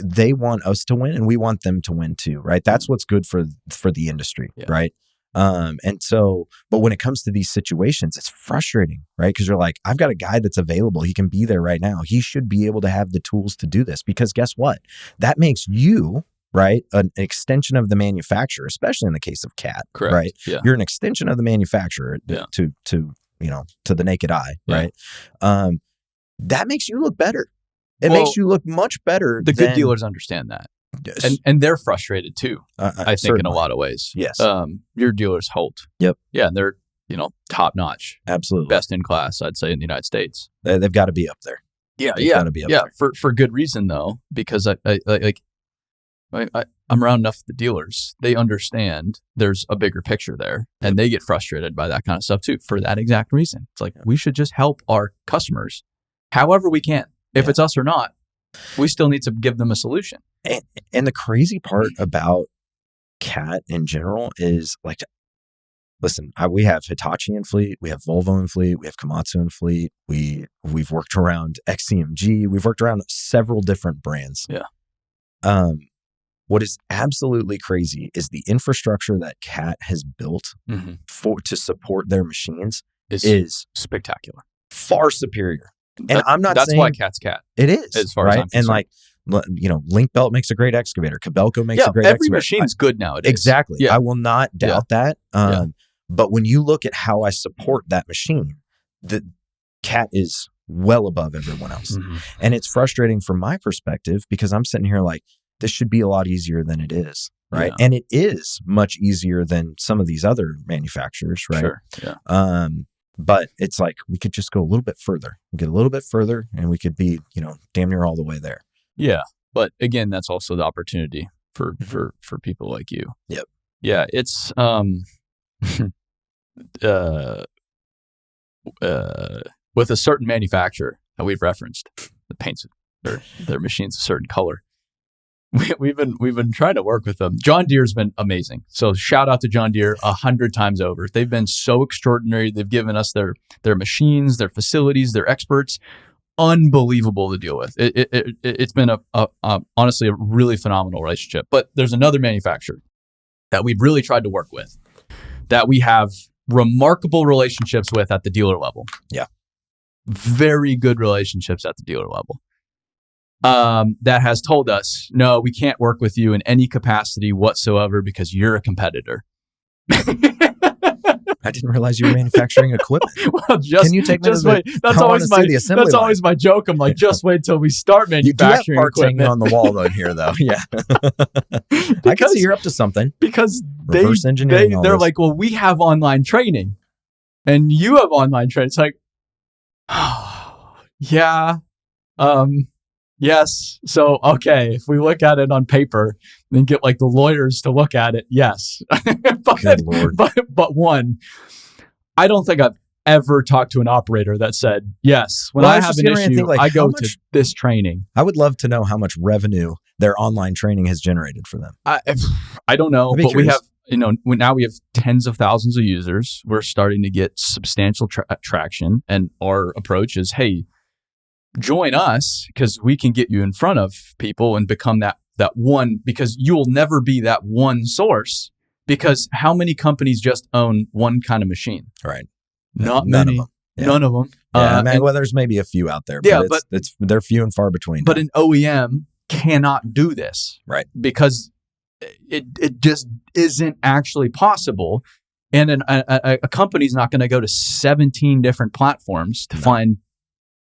they want us to win, and we want them to win too, right? That's what's good for the industry, right? And so, but when it comes to these situations, it's frustrating, right? Because you're like, I've got a guy that's available. He can be there right now. He should be able to have the tools to do this, because guess what? That makes you, right, an extension of the manufacturer, especially in the case of CAT, correct, right? Yeah. You're an extension of the manufacturer to the naked eye, right? That makes you look better. It makes you look much better. The good dealers understand that. And they're frustrated too, I think, in a lot of ways. Yes. Your dealer's Holt. Yep. Yeah, and they're, top notch. Absolutely. Best in class, I'd say, in the United States. They've got to be up there. Yeah, They've got to be up there. For good reason though, because I'm around enough of the dealers. They understand there's a bigger picture there, and they get frustrated by that kind of stuff too, for that exact reason. It's like, we should just help our customers however we can. If it's us or not, we still need to give them a solution. And the crazy part about CAT in general is listen, we have Hitachi in fleet, we have Volvo in fleet, we have Komatsu in fleet. We've worked around XCMG, we've worked around several different brands. Yeah. What is absolutely crazy is the infrastructure that CAT has built to support their machines is spectacular, far superior. And I'm not that's saying why CAT's CAT. It is, as far as I'm concerned. And Link Belt makes a great excavator. Cabelco makes a great excavator. Every machine's good nowadays. Exactly. Yeah. I will not doubt that. But when you look at how I support that machine, the CAT is well above everyone else. And it's frustrating from my perspective, because I'm sitting here like, this should be a lot easier than it is. Right. Yeah. And it is much easier than some of these other manufacturers. Right. Sure. Yeah. But it's like, we could just go a little bit further, get a little bit further, and we could be, damn near all the way there. Yeah. But again, that's also the opportunity for people like you. Yep. Yeah. It's, with a certain manufacturer that we've referenced that paints their machines a certain color. We've been trying to work with them. John Deere's been amazing. So shout out to John Deere 100 times over. They've been so extraordinary. They've given us their machines, their facilities, their experts. Unbelievable to deal with. It's been honestly a really phenomenal relationship. But there's another manufacturer that we've really tried to work with, that we have remarkable relationships with at the dealer level. Yeah. Very good relationships at the dealer level. That has told us, no, we can't work with you in any capacity whatsoever because you're a competitor. I didn't realize you were manufacturing equipment. Well, can you take me just wait? That's always my joke. I'm like, just wait till we start manufacturing equipment. Hanging on the wall though here though. Yeah. I can see you're up to something. Because reverse engineering. They're like, well, we have online training and you have online training. It's like, oh, yeah. Yes. So, okay, if we look at it on paper and get the lawyers to look at it, yes. Good Lord. But one, I don't think I've ever talked to an operator that said, yes, when I have an issue, I go to this training. I would love to know how much revenue their online training has generated for them. I don't know, but we have, now we have tens of thousands of users. We're starting to get substantial traction. And our approach is, hey, join us because we can get you in front of people and become that one, because you'll never be that one source, because how many companies just own one kind of machine? Right. Not None many. of them. Yeah. None of them. Well, there's maybe a few out there, but Yeah, they're few and far between. But an OEM cannot do this. Right. Because it just isn't actually possible. And a company's not going to go to 17 different platforms to find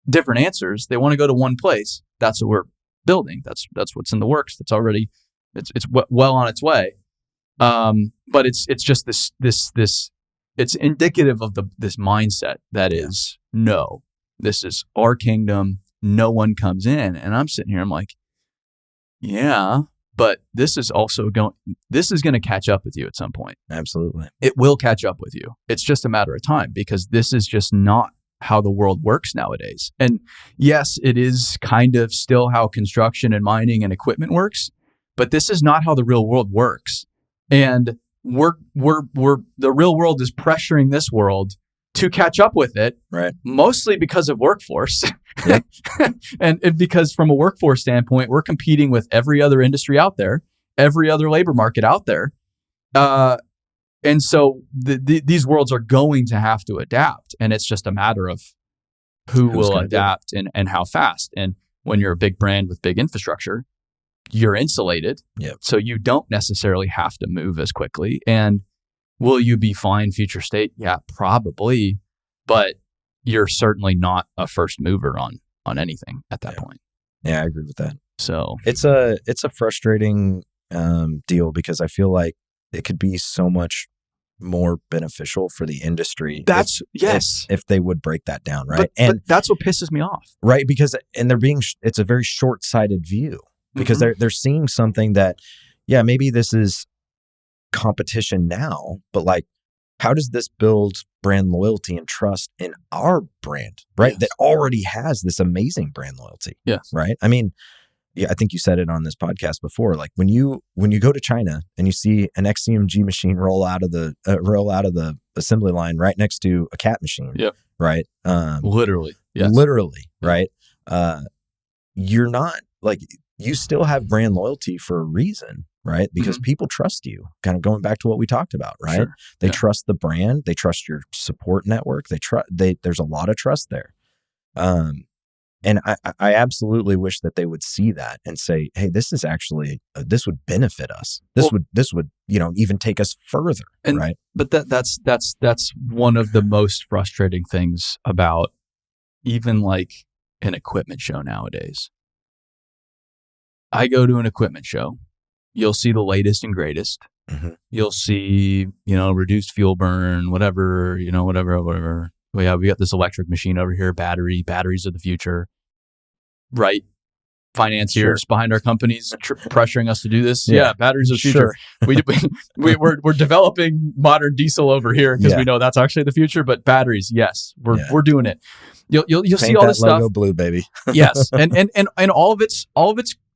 different answers. They want to go to one place. That's what we're building. That's what's in the works. That's already, it's well on its way. But it's just this it's indicative of this mindset that is, no, this is our kingdom. No one comes in. And I'm sitting here, I'm like, yeah, but this is going to catch up with you at some point. Absolutely. It will catch up with you. It's just a matter of time, because this is just not how the world works nowadays. And yes, it is kind of still how construction and mining and equipment works, but this is not how the real world works. And the real world is pressuring this world to catch up with it, right? Mostly because of workforce. Yep. and because from a workforce standpoint, we're competing with every other industry out there, every other labor market out there. And so these worlds are going to have to adapt. And it's just a matter of who's will adapt and how fast. And when you're a big brand with big infrastructure, you're insulated. Yep. So you don't necessarily have to move as quickly. And will you be fine future state? Yeah, probably. But you're certainly not a first mover on anything at that point. Yeah, I agree with that. So it's a frustrating deal, because I feel like it could be so much more beneficial for the industry. If they would break that down, right? But that's what pisses me off, right? Because it's a very short-sighted view, because they're seeing something that, yeah, maybe this is competition now, but like, how does this build brand loyalty and trust in our brand, right? Yes. That already has this amazing brand loyalty. Yes. Right. I mean, yeah, I think you said it on this podcast before. Like when you go to China and you see an XCMG machine roll out of the assembly line right next to a CAT machine, right? Literally, right? You're not like, you still have brand loyalty for a reason, right? Because people trust you. Kind of going back to what we talked about, right? Sure. They trust the brand. They trust your support network. There's a lot of trust there. And I absolutely wish that they would see that and say, hey, this is actually, this would benefit us. This would, even take us further. Right. But that's one of the most frustrating things about even like an equipment show nowadays. I go to an equipment show. You'll see the latest and greatest. Mm-hmm. You'll see, reduced fuel burn, whatever. Well, yeah, we got this electric machine over here, batteries of the future, right? Financiers behind our companies pressuring us to do this. Yeah, batteries of the future. Sure. We're developing modern diesel over here because we know that's actually the future. But batteries, yes, we're doing it. You'll see all this stuff. Logo blue, baby. Yes, and all of it's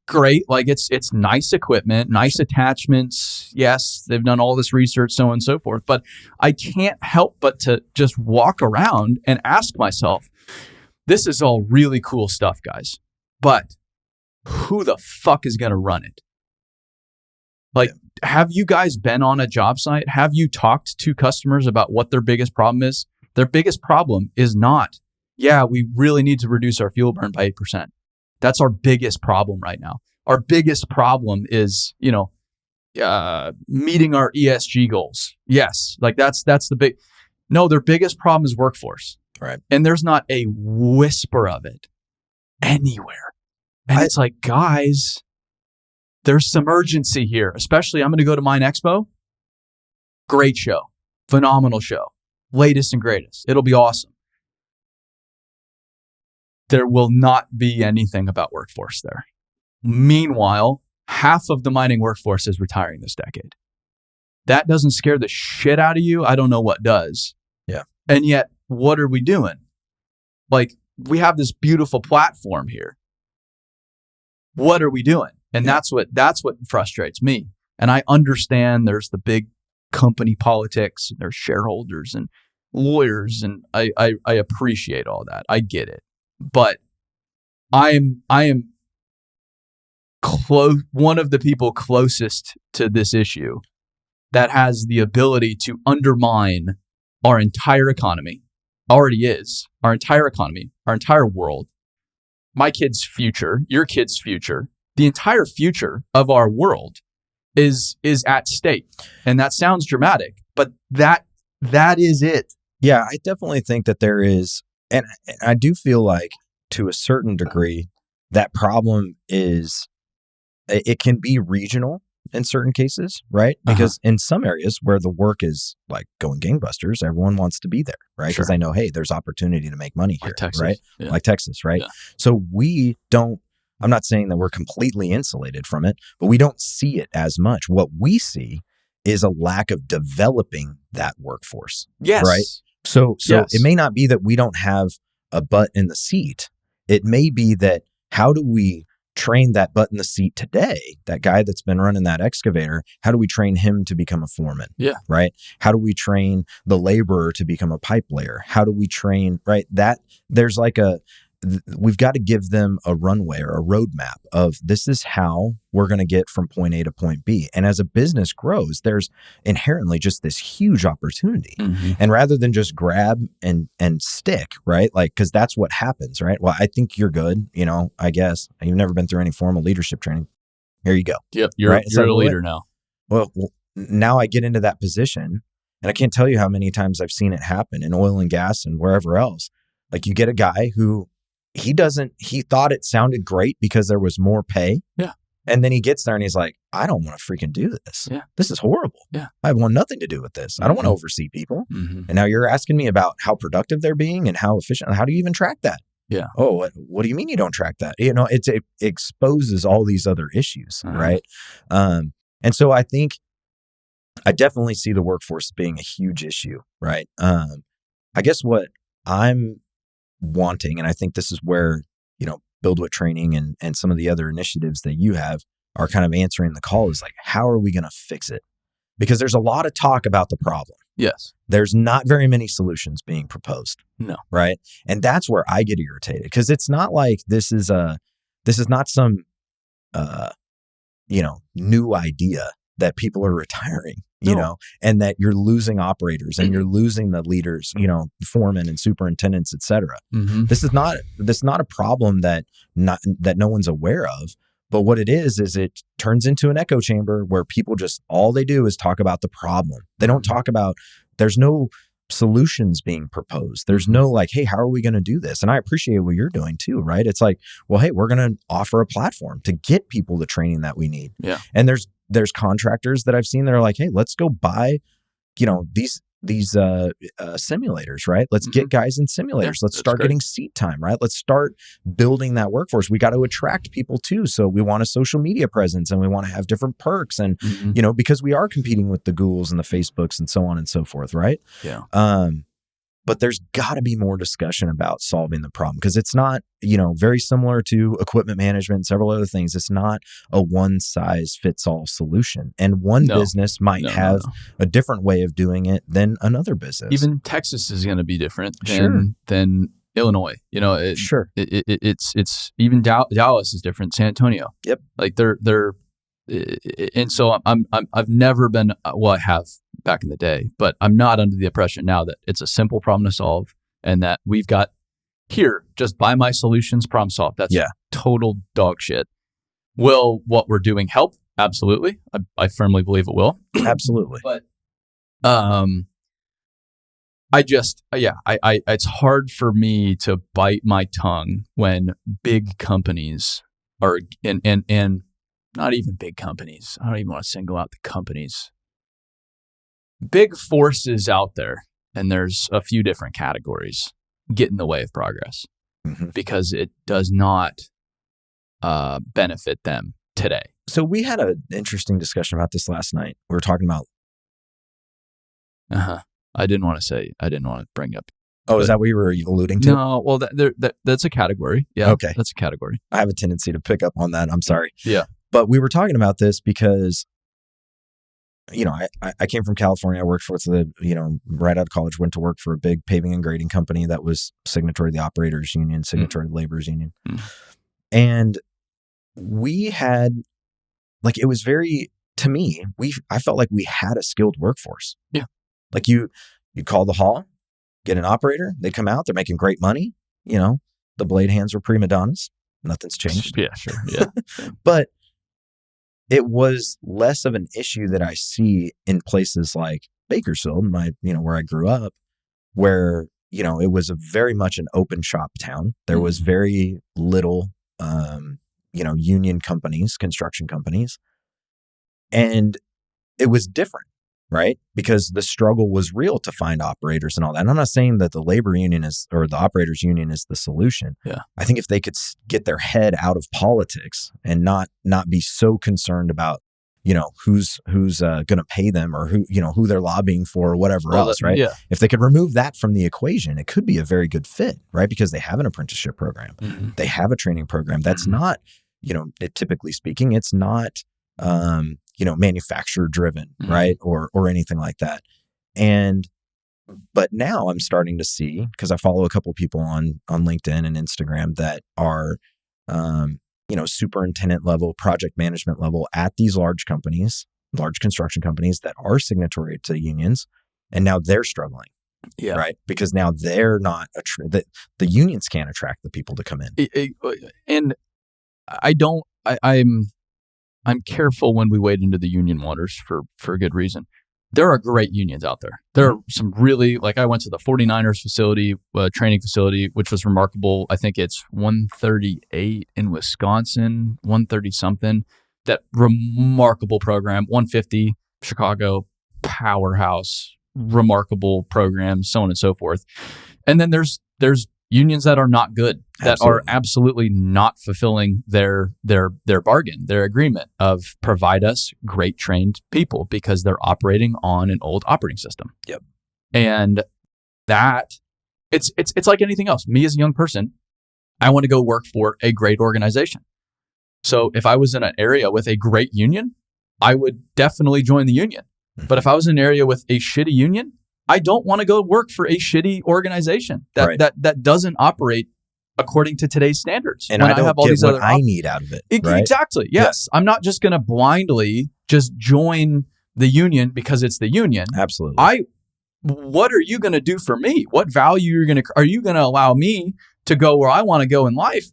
great. Like it's nice equipment, nice attachments. Yes, they've done all this research, so on and so forth. But I can't help but to just walk around and ask myself, this is all really cool stuff, guys. But who the fuck is going to run it? Like, have you guys been on a job site? Have you talked to customers about what their biggest problem is? Their biggest problem is not, we really need to reduce our fuel burn by 8%. That's our biggest problem right now. Our biggest problem is, meeting our ESG goals. Yes, like that's the big. No, their biggest problem is workforce. Right. And there's not a whisper of it anywhere. And it's like, guys, there's some urgency here. Especially, I'm going to go to Mine Expo. Great show, phenomenal show, latest and greatest. It'll be awesome. There will not be anything about workforce there. Meanwhile, half of the mining workforce is retiring this decade. That doesn't scare the shit out of you. I don't know what does. Yeah. And yet, what are we doing? Like, we have this beautiful platform here. What are we doing? And that's what frustrates me. And I understand there's the big company politics, and there's shareholders and lawyers, and I appreciate all that. I get it. But I am one of the people closest to this issue that has the ability to undermine our entire economy. Already is. Our entire economy, our entire world, my kid's future, your kid's future, the entire future of our world is at stake. And that sounds dramatic, but that is it. Yeah, I definitely think that there is, and I do feel like to a certain degree, that problem is, it can be regional in certain cases, right? Because in some areas where the work is like going gangbusters, everyone wants to be there, right? Because they know, hey, there's opportunity to make money here, like Texas, right? Yeah. Like Texas, right? Yeah. So I'm not saying that we're completely insulated from it, but we don't see it as much. What we see is a lack of developing that workforce. Yes. Right? So It may not be that we don't have a butt in the seat. It may be that how do we train that butt in the seat today, that guy that's been running that excavator, how do we train him to become a foreman? Yeah. Right? How do we train the laborer to become a pipe layer? How do we train, right? That there's like we've got to give them a runway or a roadmap of this is how we're going to get from point A to point B. And as a business grows, there's inherently just this huge opportunity. Mm-hmm. And rather than just grab and stick, right? Like, because that's what happens, right? Well, I think you're good, I guess. You've never been through any formal leadership training. Here you go. Yep. You're a leader now. Well, now I get into that position, and I can't tell you how many times I've seen it happen in oil and gas and wherever else. Like you get a guy who he thought it sounded great because there was more pay. Yeah. And then he gets there and he's like, I don't want to freaking do this. Yeah. This is horrible. Yeah. I want nothing to do with this. I don't want to oversee people. Mm-hmm. And now you're asking me about how productive they're being and how efficient. How do you even track that? Yeah. Oh, what do you mean you don't track that? It exposes all these other issues. Right. And so I think I definitely see the workforce being a huge issue. Right. I guess what I'm wanting, and I think this is where, Build What Training and some of the other initiatives that you have are kind of answering the call is like, how are we going to fix it? Because there's a lot of talk about the problem. Yes. There's not very many solutions being proposed. No. Right. And that's where I get irritated because it's not like this is not some, new idea that people are retiring, and that you're losing operators and you're losing the leaders, foremen and superintendents, et cetera. Mm-hmm. This is not a problem that no one's aware of. But what it is it turns into an echo chamber where people all they do is talk about the problem. They don't talk about, there's no solutions being proposed. There's no like, hey, how are we going to do this? And I appreciate what you're doing too, right? It's like, well, hey, we're going to offer a platform to get people the training that we need. Yeah. And there's contractors that I've seen that are like, hey, let's go buy, these simulators, right? Let's get guys in simulators. Yeah, let's start getting seat time, right? Let's start building that workforce. We got to attract people too. So we want a social media presence and we want to have different perks and, because we are competing with the Googles and the Facebooks and so on and so forth, right? Yeah. But there's got to be more discussion about solving the problem because it's not, very similar to equipment management and several other things. It's not a one size fits all solution. And one business might have a different way of doing it than another business. Even Texas is going to be different than Illinois. It's even Dallas is different. San Antonio. Yep. Like they're and so I've never been, well, I have back in the day, but I'm not under the impression now that it's a simple problem to solve and that we've got here, just buy my solutions, problem solved. That's total dog shit. Will what we're doing help? Absolutely. I firmly believe it will. Absolutely. But it's hard for me to bite my tongue when big companies are and not even big companies. I don't even want to single out the companies. Big forces out there, and there's a few different categories, get in the way of progress because it does not benefit them today. So we had an interesting discussion about this last night. We were talking about. I didn't want to bring up. Oh, is that what you were alluding to? No, well, that's a category. Yeah. Okay. That's a category. I have a tendency to pick up on that. I'm sorry. Yeah. But we were talking about this because I came from California. I worked for right out of college, went to work for a big paving and grading company that was signatory to the operators union, signatory to the laborers union. And we had, like, it was to me, I felt like we had a skilled workforce. Yeah. Like you call the hall, get an operator, they come out, they're making great money. The blade hands were prima donnas. Nothing's changed. Yeah, sure. Yeah. But it was less of an issue that I see in places like Bakersfield, where I grew up, where, it was very much an open shop town. There was very little, union companies, construction companies. And it was different, right? Because the struggle was real to find operators and all that. And I'm not saying that the labor union or the operators union is the solution. Yeah. I think if they could get their head out of politics and not be so concerned about, who's going to pay them or who they're lobbying for or whatever else, right? Yeah. If they could remove that from the equation, it could be a very good fit, right? Because they have an apprenticeship program. Mm-hmm. They have a training program. That's not, typically speaking, it's not, manufacturer driven, right? Or anything like that. But now I'm starting to see, because I follow a couple of people on LinkedIn and Instagram that are, superintendent level, project management level at these large companies, large construction companies that are signatory to unions. And now they're struggling. Yeah. Right. Because now they're not, the unions can't attract the people to come in. And I'm careful when we wade into the union waters for a good reason. There are great unions out there. There are some really, like, I went to the 49ers facility, training facility, which was remarkable. I think it's 138 in Wisconsin, 130 something. That remarkable program, 150 Chicago, powerhouse, remarkable program, so on and so forth. And then there's unions that are not good, that are absolutely not fulfilling their bargain, their agreement of provide us great trained people, because they're operating on an old operating system. Yep. And that it's like anything else. Me as a young person, I want to go work for a great organization. So if I was in an area with a great union, I would definitely join the union. But if I was in an area with a shitty union, I don't want to go work for a shitty organization that doesn't operate according to today's standards. And I don't have all these what I need out of it. Right? Exactly. Yes. Yeah. I'm not just going to blindly just join the union because it's the union. Absolutely. What are you going to do for me? What value are you going to allow me to go where I want to go in life?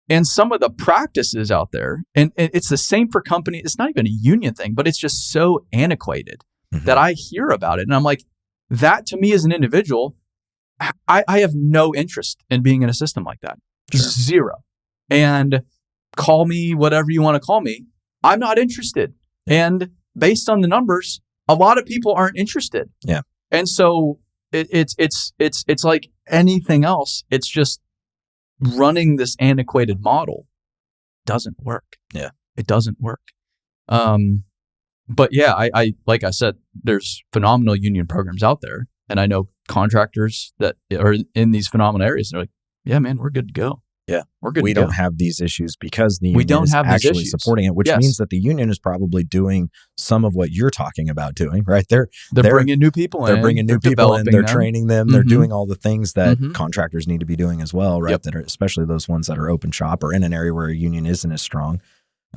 And some of the practices out there, and it's the same for companies. It's not even a union thing, but it's just so antiquated that I hear about it. And I'm like, that to me as an individual, I have no interest in being in a system like that. Sure. Zero. And call me whatever you want to call me. I'm not interested. And based on the numbers, a lot of people aren't interested. Yeah. And so it's like anything else. It's just running this antiquated model doesn't work. Yeah. It doesn't work. But yeah, I like I said, there's phenomenal union programs out there. And I know contractors that are in these phenomenal areas. They're like, yeah, man, we're good to go. Yeah. We're good we to go. don't have these issues because the union is actually supporting it, which means that the union is probably doing some of what you're talking about doing, right? They're bringing new people in. They're bringing new people in. They're training them. They're doing all the things that contractors need to be doing as well, right? Yep. That are, especially those ones that are open shop or in an area where a union isn't as strong.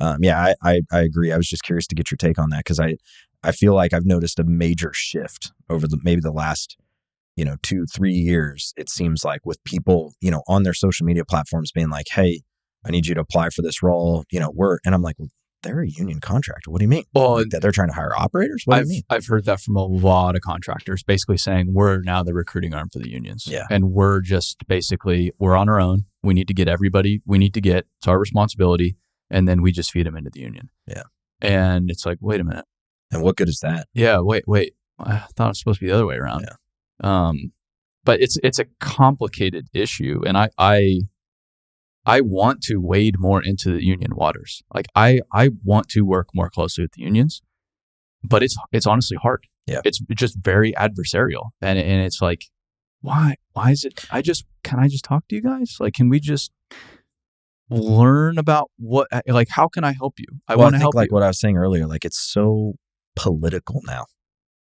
I agree. I was just curious to get your take on that, because I feel like I've noticed a major shift over maybe the last 2-3 years. It seems like with people on their social media platforms being like, "Hey, I need you to apply for this role." And I'm like, well, they're a union contractor. What do you mean? Well, like that they're trying to hire operators? What do you mean? I've heard that from a lot of contractors, basically saying we're now the recruiting arm for the unions. Yeah. And we're just basically, we're on our own. We need to get everybody we need to get. It's our responsibility. And then we just feed them into the union. Yeah. And it's like, wait a minute. And what good is that? Yeah. Wait. I thought it was supposed to be the other way around. Yeah. But it's a complicated issue. And I want to wade more into the union waters. Like I want to work more closely with the unions, but it's honestly hard. Yeah. It's just very adversarial. And it's like, why is it? Can I just talk to you guys? Like, can we just learn about how can I help you? I want to help like you. What I was saying earlier, like it's so political now.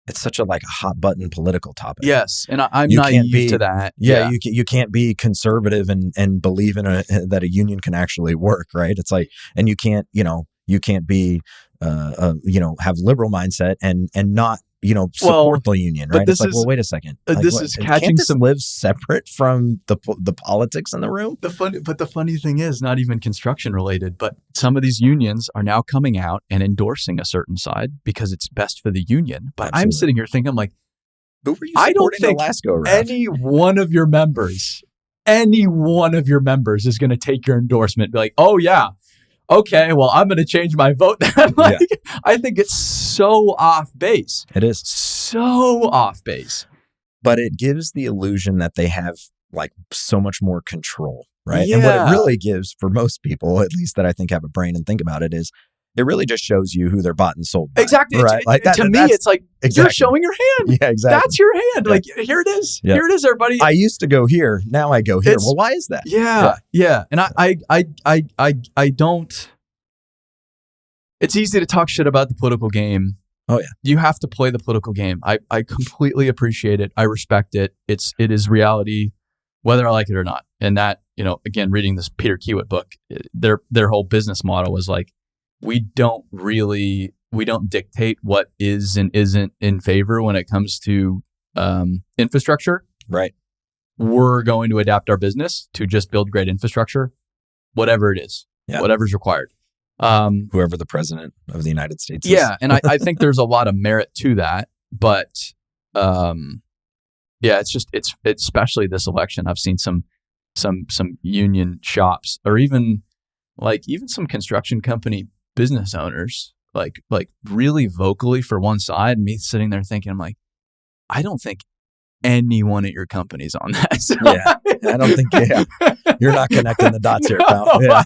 It's such a hot button political topic. Yes, and I'm naive to that. Yeah, you can't be conservative and believe in that a union can actually work, right? It's like, and you can't be have liberal mindset and not support the union, right? It's like, well, wait a second. This is catching some live separate from the politics in the room. The funny thing is, not even construction related, but some of these unions are now coming out and endorsing a certain side because it's best for the union. But Absolutely. I'm sitting here thinking, I'm like, who were you I don't supporting think the last go around? any one of your members is going to take your endorsement and be like, oh yeah, okay, well, I'm going to change my vote. I think it's so off base. It is so off base. But it gives the illusion that they have so much more control, right? Yeah. And what it really gives for most people, at least that I think have a brain and think about it, is it really just shows you who they're bought and sold by. Exactly. Right? To me, it's like, exactly. You're showing your hand. Yeah, exactly. That's your hand. Yeah. Here it is. Yeah. Here it is, everybody. I used to go here. Now I go here. Well, why is that? Yeah. And I don't. It's easy to talk shit about the political game. Oh yeah. You have to play the political game. I completely appreciate it. I respect it. It is reality, whether I like it or not. And that, again, reading this Peter Kiewit book, their whole business model was like, we don't dictate what is and isn't in favor when it comes to infrastructure. Right. We're going to adapt our business to just build great infrastructure, whatever it is, whatever's required. Whoever the president of the United States is. Yeah. And I think there's a lot of merit to that, but it's especially this election. I've seen some union shops or even some construction company business owners like really vocally for one side, and me sitting there thinking, I'm like, I don't think anyone at your company's on that. So yeah, I don't think you're not connecting the dots here, pal. No, Yeah.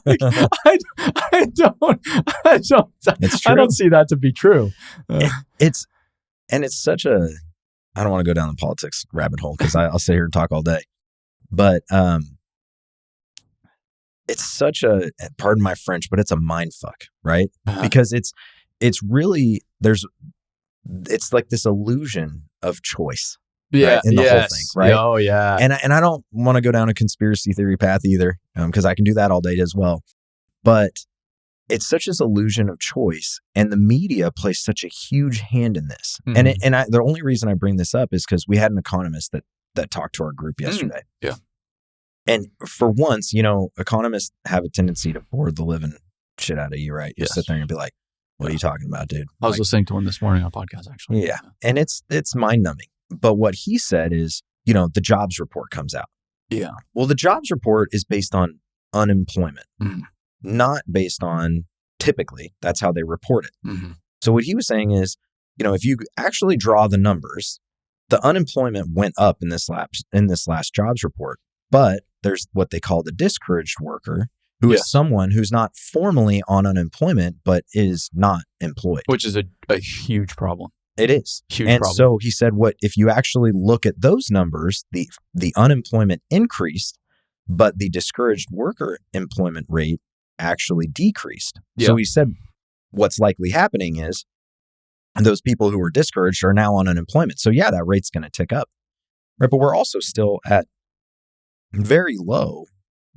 I don't. It's true. I don't see that to be true. It's such a. I don't want to go down the politics rabbit hole because I'll sit here and talk all day, but it's such a, pardon my French, but it's a mind fuck, right? Uh-huh. Because it's really it's like this illusion of choice. Yeah, right? In the whole thing, right? Oh, yeah. And I don't want to go down a conspiracy theory path either, because I can do that all day as well. But it's such this illusion of choice, and the media plays such a huge hand in this. Mm-hmm. And the only reason I bring this up is because we had an economist that talked to our group yesterday. Yeah. And for once, economists have a tendency to bore the living shit out of you, right? You sit there and be like, "What are you talking about, dude?" I was listening to one this morning on a podcast, actually. Yeah, and it's mind numbing. But what he said is, the jobs report comes out. Yeah. Well, the jobs report is based on unemployment, not based on, typically, that's how they report it. Mm-hmm. So what he was saying is, if you actually draw the numbers, the unemployment went up in this last jobs report. But there's what they call the discouraged worker, who is someone who's not formally on unemployment, but is not employed. Which is a huge problem. It is. Huge and problem. So he said, if you actually look at those numbers, the unemployment increased, but the discouraged worker employment rate actually decreased. Yeah. So he said, what's likely happening is those people who were discouraged are now on unemployment. So yeah, that rate's going to tick up. Right. But we're also still at very low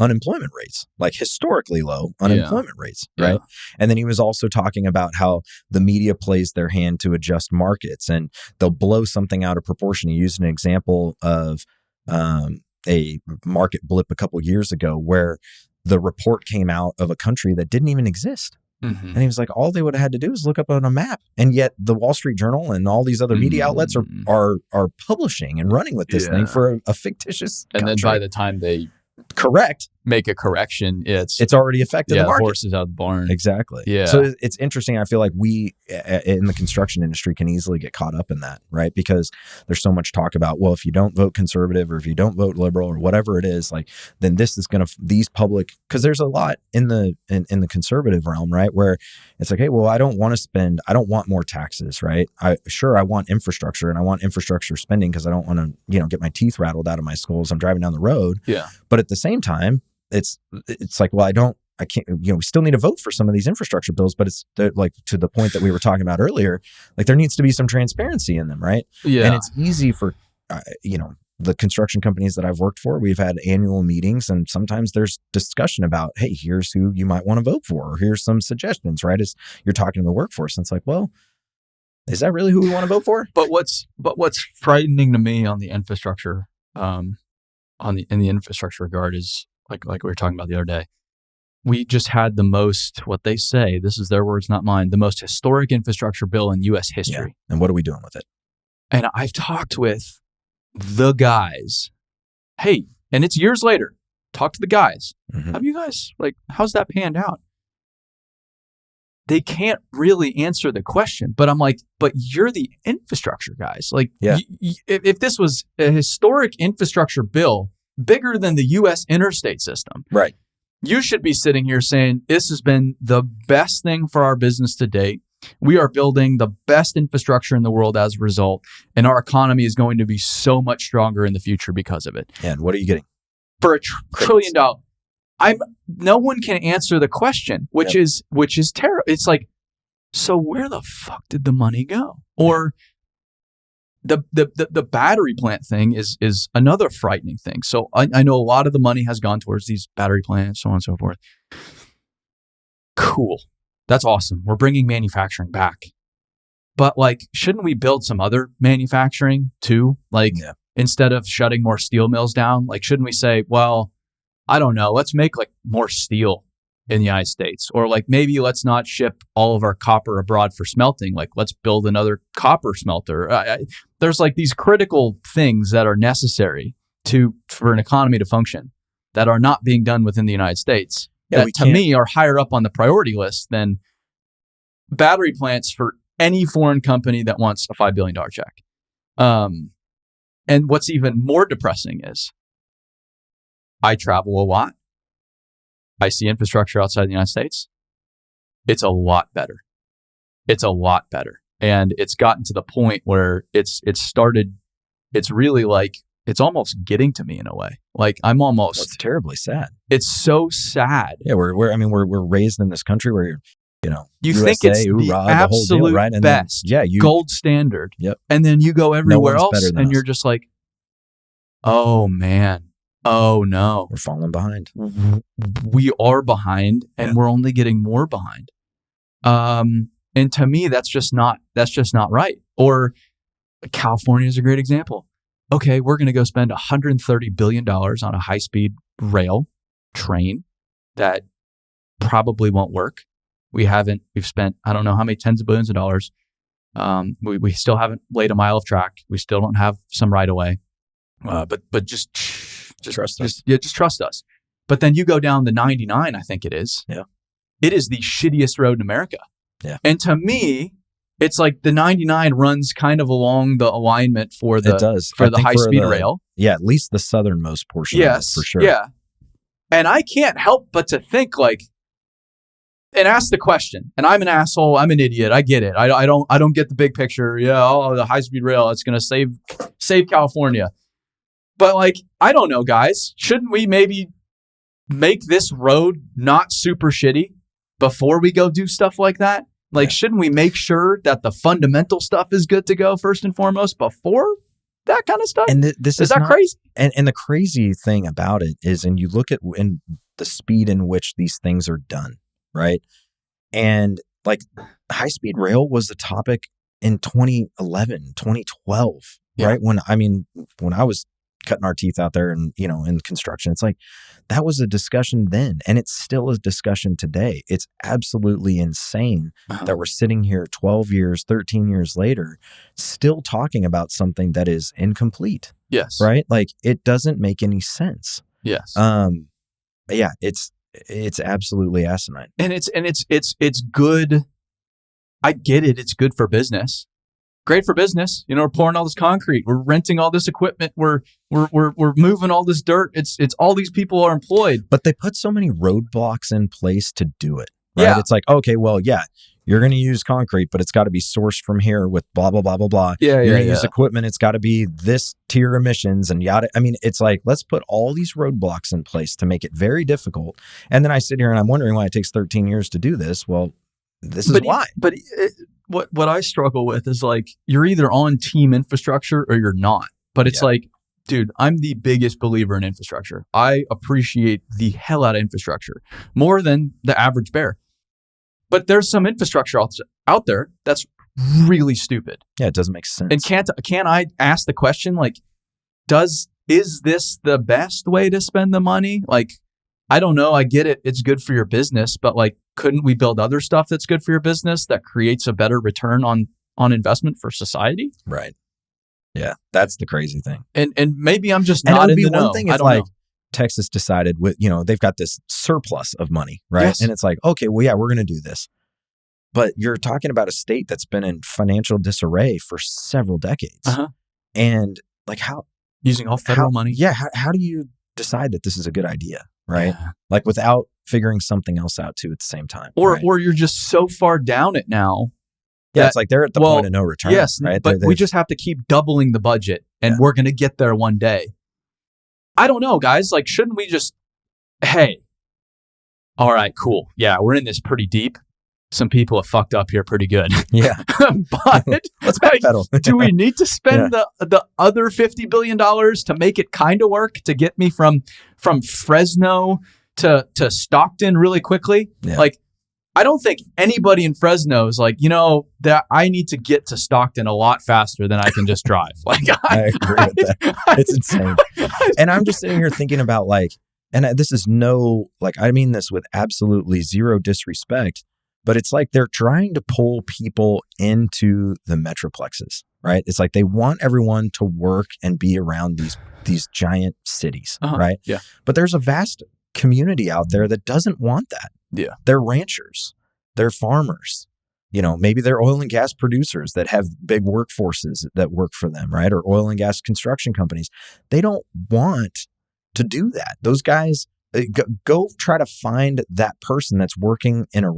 unemployment rates, like historically low unemployment rates, right? Yeah. And then he was also talking about how the media plays their hand to adjust markets, and they'll blow something out of proportion. He used an example of a market blip a couple years ago where the report came out of a country that didn't even exist. Mm-hmm. And he was like, all they would have had to do is look up on a map. And yet the Wall Street Journal and all these other media outlets are publishing and running with this thing for a fictitious country. And then by the time they make a correction, it's already affected the market. The horse is out of the barn. Exactly. Yeah. So it's interesting. I feel like we in the construction industry can easily get caught up in that, right? Because there's so much talk about, well, if you don't vote conservative or if you don't vote liberal or whatever it is, like, then this is going to, these public, because there's a lot in the conservative realm, right? Where it's like, hey, well, I don't want more taxes, right? I want infrastructure, and I want infrastructure spending because I don't want to, get my teeth rattled out of my skull as I'm driving down the road. Yeah. But at the same time, it's like, well, I can't, we still need to vote for some of these infrastructure bills, but it's like to the point that we were talking about earlier, like there needs to be some transparency in them, right? Yeah. And it's easy for, the construction companies that I've worked for, we've had annual meetings and sometimes there's discussion about, hey, here's who you might want to vote for, or here's some suggestions, right? As you're talking to the workforce, and it's like, well, is that really who we want to vote for? But what's frightening to me on the infrastructure, in the infrastructure regard is like we were talking about the other day. We just had the most, what they say, this is their words, not mine, the most historic infrastructure bill in U.S. history. Yeah. And what are we doing with it? And I've talked with the guys. Hey, and it's years later. Talk to the guys. Mm-hmm. Have you guys, how's that panned out? They can't really answer the question, but I'm like, but you're the infrastructure guys. If this was a historic infrastructure bill bigger than the U.S. interstate system, right? You should be sitting here saying, this has been the best thing for our business to date. We are building the best infrastructure in the world as a result, and our economy is going to be so much stronger in the future because of it. And what are you getting? For $1 trillion. No one can answer the question, which is terrible. It's like, so where the fuck did the money go? Or the battery plant thing is another frightening thing. So I know a lot of the money has gone towards these battery plants, so on and so forth. Cool. That's awesome. We're bringing manufacturing back. But shouldn't we build some other manufacturing too? Instead of shutting more steel mills down, shouldn't we say, well, I don't know, let's make more steel in the United States, or maybe let's not ship all of our copper abroad for smelting. Let's build another copper smelter. There's these critical things that are necessary for an economy to function that are not being done within the United States. Yeah, that to me are higher up on the priority list than battery plants for any foreign company that wants a $5 billion check. And what's even more depressing is I travel a lot. I see infrastructure outside the United States. It's a lot better. It's a lot better. And it's gotten to the point where it's really it's almost getting to me in a way. I'm almost. It's terribly sad. It's so sad. Yeah, we're raised in this country where you USA, think it's the absolute the deal, right? And best, gold standard. Yep. And then you go everywhere else, and you're just like, oh man, oh no, we're falling behind. We are behind, and we're only getting more behind. And to me, that's just not right. Or California is a great example. Okay, we're going to go spend $130 billion on a high-speed rail train that probably won't work. We've spent, I don't know how many tens of billions of dollars. We still haven't laid a mile of track. We still don't have some right of way. But just trust us. Just trust us. But then you go down the 99, I think it is. Yeah. It is the shittiest road in America. Yeah. And to me, it's the 99 runs kind of along the alignment for the high-speed rail. Yeah, at least the southernmost portion of it, for sure. Yeah. And I can't help but to think and ask the question. And I'm an asshole. I'm an idiot. I get it. I don't get the big picture. Yeah, the high-speed rail, it's going to save California. But I don't know, guys. Shouldn't we maybe make this road not super shitty before we go do stuff like that? Shouldn't we make sure that the fundamental stuff is good to go first and foremost before that kind of stuff? And this is that crazy? And the crazy thing about it is, and you look at in the speed in which these things are done, right? And high-speed rail was the topic in 2011, 2012, right? When I was cutting our teeth out there and, in construction, it's that was a discussion then. And it's still a discussion today. It's absolutely insane that we're sitting here 12 years, 13 years later, still talking about something that is incomplete. Yes. Right? It doesn't make any sense. Yes. Yeah, it's absolutely asinine. And it's good. I get it. It's good for business. Great for business. We're pouring all this concrete. We're renting all this equipment. We're moving all this dirt. It's all these people are employed. But they put so many roadblocks in place to do it. Right? Yeah. It's okay, well, yeah, You're going to use concrete, but it's got to be sourced from here with blah, blah, blah, blah, blah. You're going to use equipment. It's got to be this tier emissions and yada. I mean, it's like, let's put all these roadblocks in place to make it very difficult. And then I sit here and I'm wondering why it takes 13 years to do this. Well, this is why. But what I struggle with is like, you're either on team infrastructure or you're not. But it's like, dude, I'm the biggest believer in infrastructure. I appreciate the hell out of infrastructure more than the average bear. But there's some infrastructure out there that's really stupid. Yeah, it doesn't make sense. And can't I ask the question, like, is this the best way to spend the money? Like, I don't know. I get it. It's good for your business, but like, couldn't we build other stuff that's good for your business that creates a better return on investment for society? Right. Yeah, that's the crazy thing. And maybe I'm just not in the know. One thing if like Texas decided with, they've got this surplus of money, right? Yes. And it's like, okay, well, yeah, we're going to do this. But you're talking about a state that's been in financial disarray for several decades. And like how using all federal money. Yeah. How do you decide that this is a good idea? Right. Yeah. Like without figuring something else out too at the same time. Or you're just so far down it now. Yeah, it's like they're at the point of no return. Yes, right? But we just have to keep doubling the budget and we're going to get there one day. I don't know, guys. Like, shouldn't we just, hey, all right, cool. Yeah, we're in this pretty deep. Some people have fucked up here pretty good. Yeah. But let's backpedal. Do we need to spend the other $50 billion to make it kind of work to get me from Fresno to Stockton really quickly? Yeah. Like, I don't think anybody in Fresno is like, that I need to get to Stockton a lot faster than I can just drive. Like, I agree with that. It's insane. And I'm just sitting here thinking about like, and this is I mean this with absolutely zero disrespect, but it's like they're trying to pull people into the metroplexes, right? It's like they want everyone to work and be around these giant cities, right? Yeah. But there's a vast community out there that doesn't want that. Yeah. They're ranchers. They're farmers. Maybe they're oil and gas producers that have big workforces that work for them, right? Or oil and gas construction companies. They don't want to do that. Those guys, go try to find that person that's working on a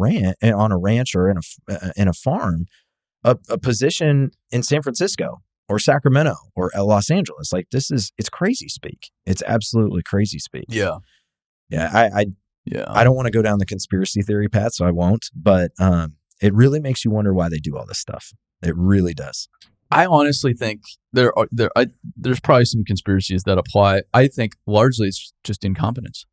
ranch or in a farm, a position in San Francisco or Sacramento or Los Angeles. Like it's crazy speak. It's absolutely crazy speak. Yeah. Yeah. I don't want to go down the conspiracy theory path, so I won't. But it really makes you wonder why they do all this stuff. It really does. I honestly think there's probably some conspiracies that apply. I think largely it's just incompetence.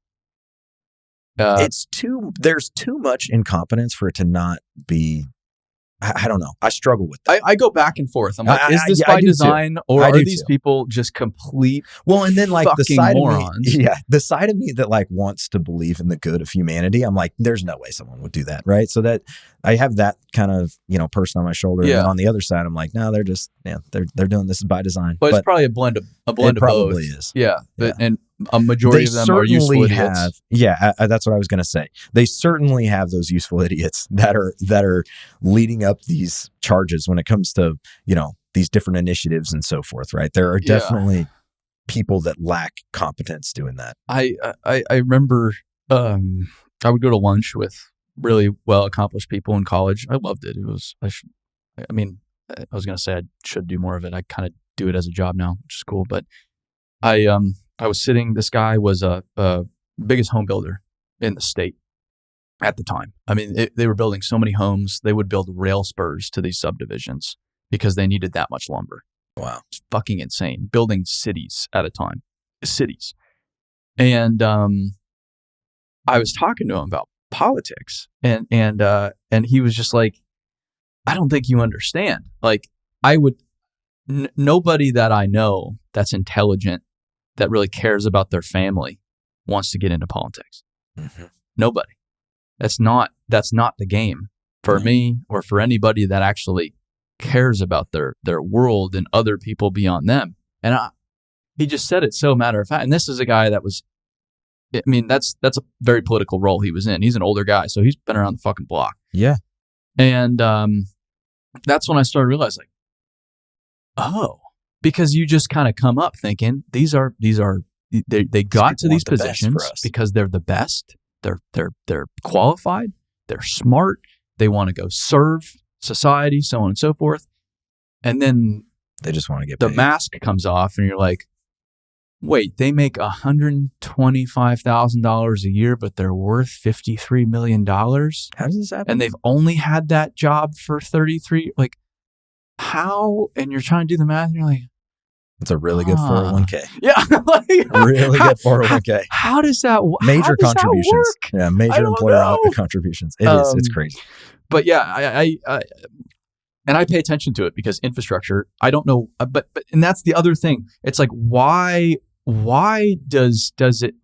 There's too much incompetence for it to not be. I don't know. I struggle with that. I go back and forth. I'm like, is this by design or are these people just complete and then like the side morons? Of me, the side of me that like wants to believe in the good of humanity, I'm like, there's no way someone would do that, right? So that I have that kind of person on my shoulder, and on the other side, I'm like, no, they're just they're doing this by design. But it's probably a blend of both. Probably is. Yeah. And a majority of them are useful idiots. That's what I was going to say. They certainly have those useful idiots that are leading up these charges when it comes to, these different initiatives and so forth, right? There are definitely people that lack competence doing that. I remember I would go to lunch with really well accomplished people in college. I loved it. I was going to say I should do more of it. I kind of do it as a job now, which is cool, but I was sitting, this guy was a biggest home builder in the state at the time. I mean, they were building so many homes, they would build rail spurs to these subdivisions because they needed that much lumber. Wow. It's fucking insane. Building cities at a time. Cities. And I was talking to him about politics and he was just like, I don't think you understand. Like, nobody that I know that's intelligent that really cares about their family wants to get into politics. Mm-hmm. Nobody. That's not the game for me or for anybody that actually cares about their world and other people beyond them. And he just said it so matter of fact. And this is a guy that was, that's a very political role he was in. He's an older guy, so he's been around the fucking block. Yeah. And that's when I started realizing, because you just kind of come up thinking they got to these positions because they're the best, they're qualified, they're smart, They want to go serve society, so on and so forth. And then they just want to get the paid. mask comes off and you're like, wait, they make $125,000 a year, but they're worth $53 million. How does this happen? And they've only had that job for 33. Like, how? And you're trying to do the math and you're like, it's a really good 401k. Yeah. Like, really good 401k. How does that work? Major contributions. Yeah, major employer contributions. It's crazy. But yeah, I and I pay attention to it because infrastructure, I don't know, but and that's the other thing. It's like, why does it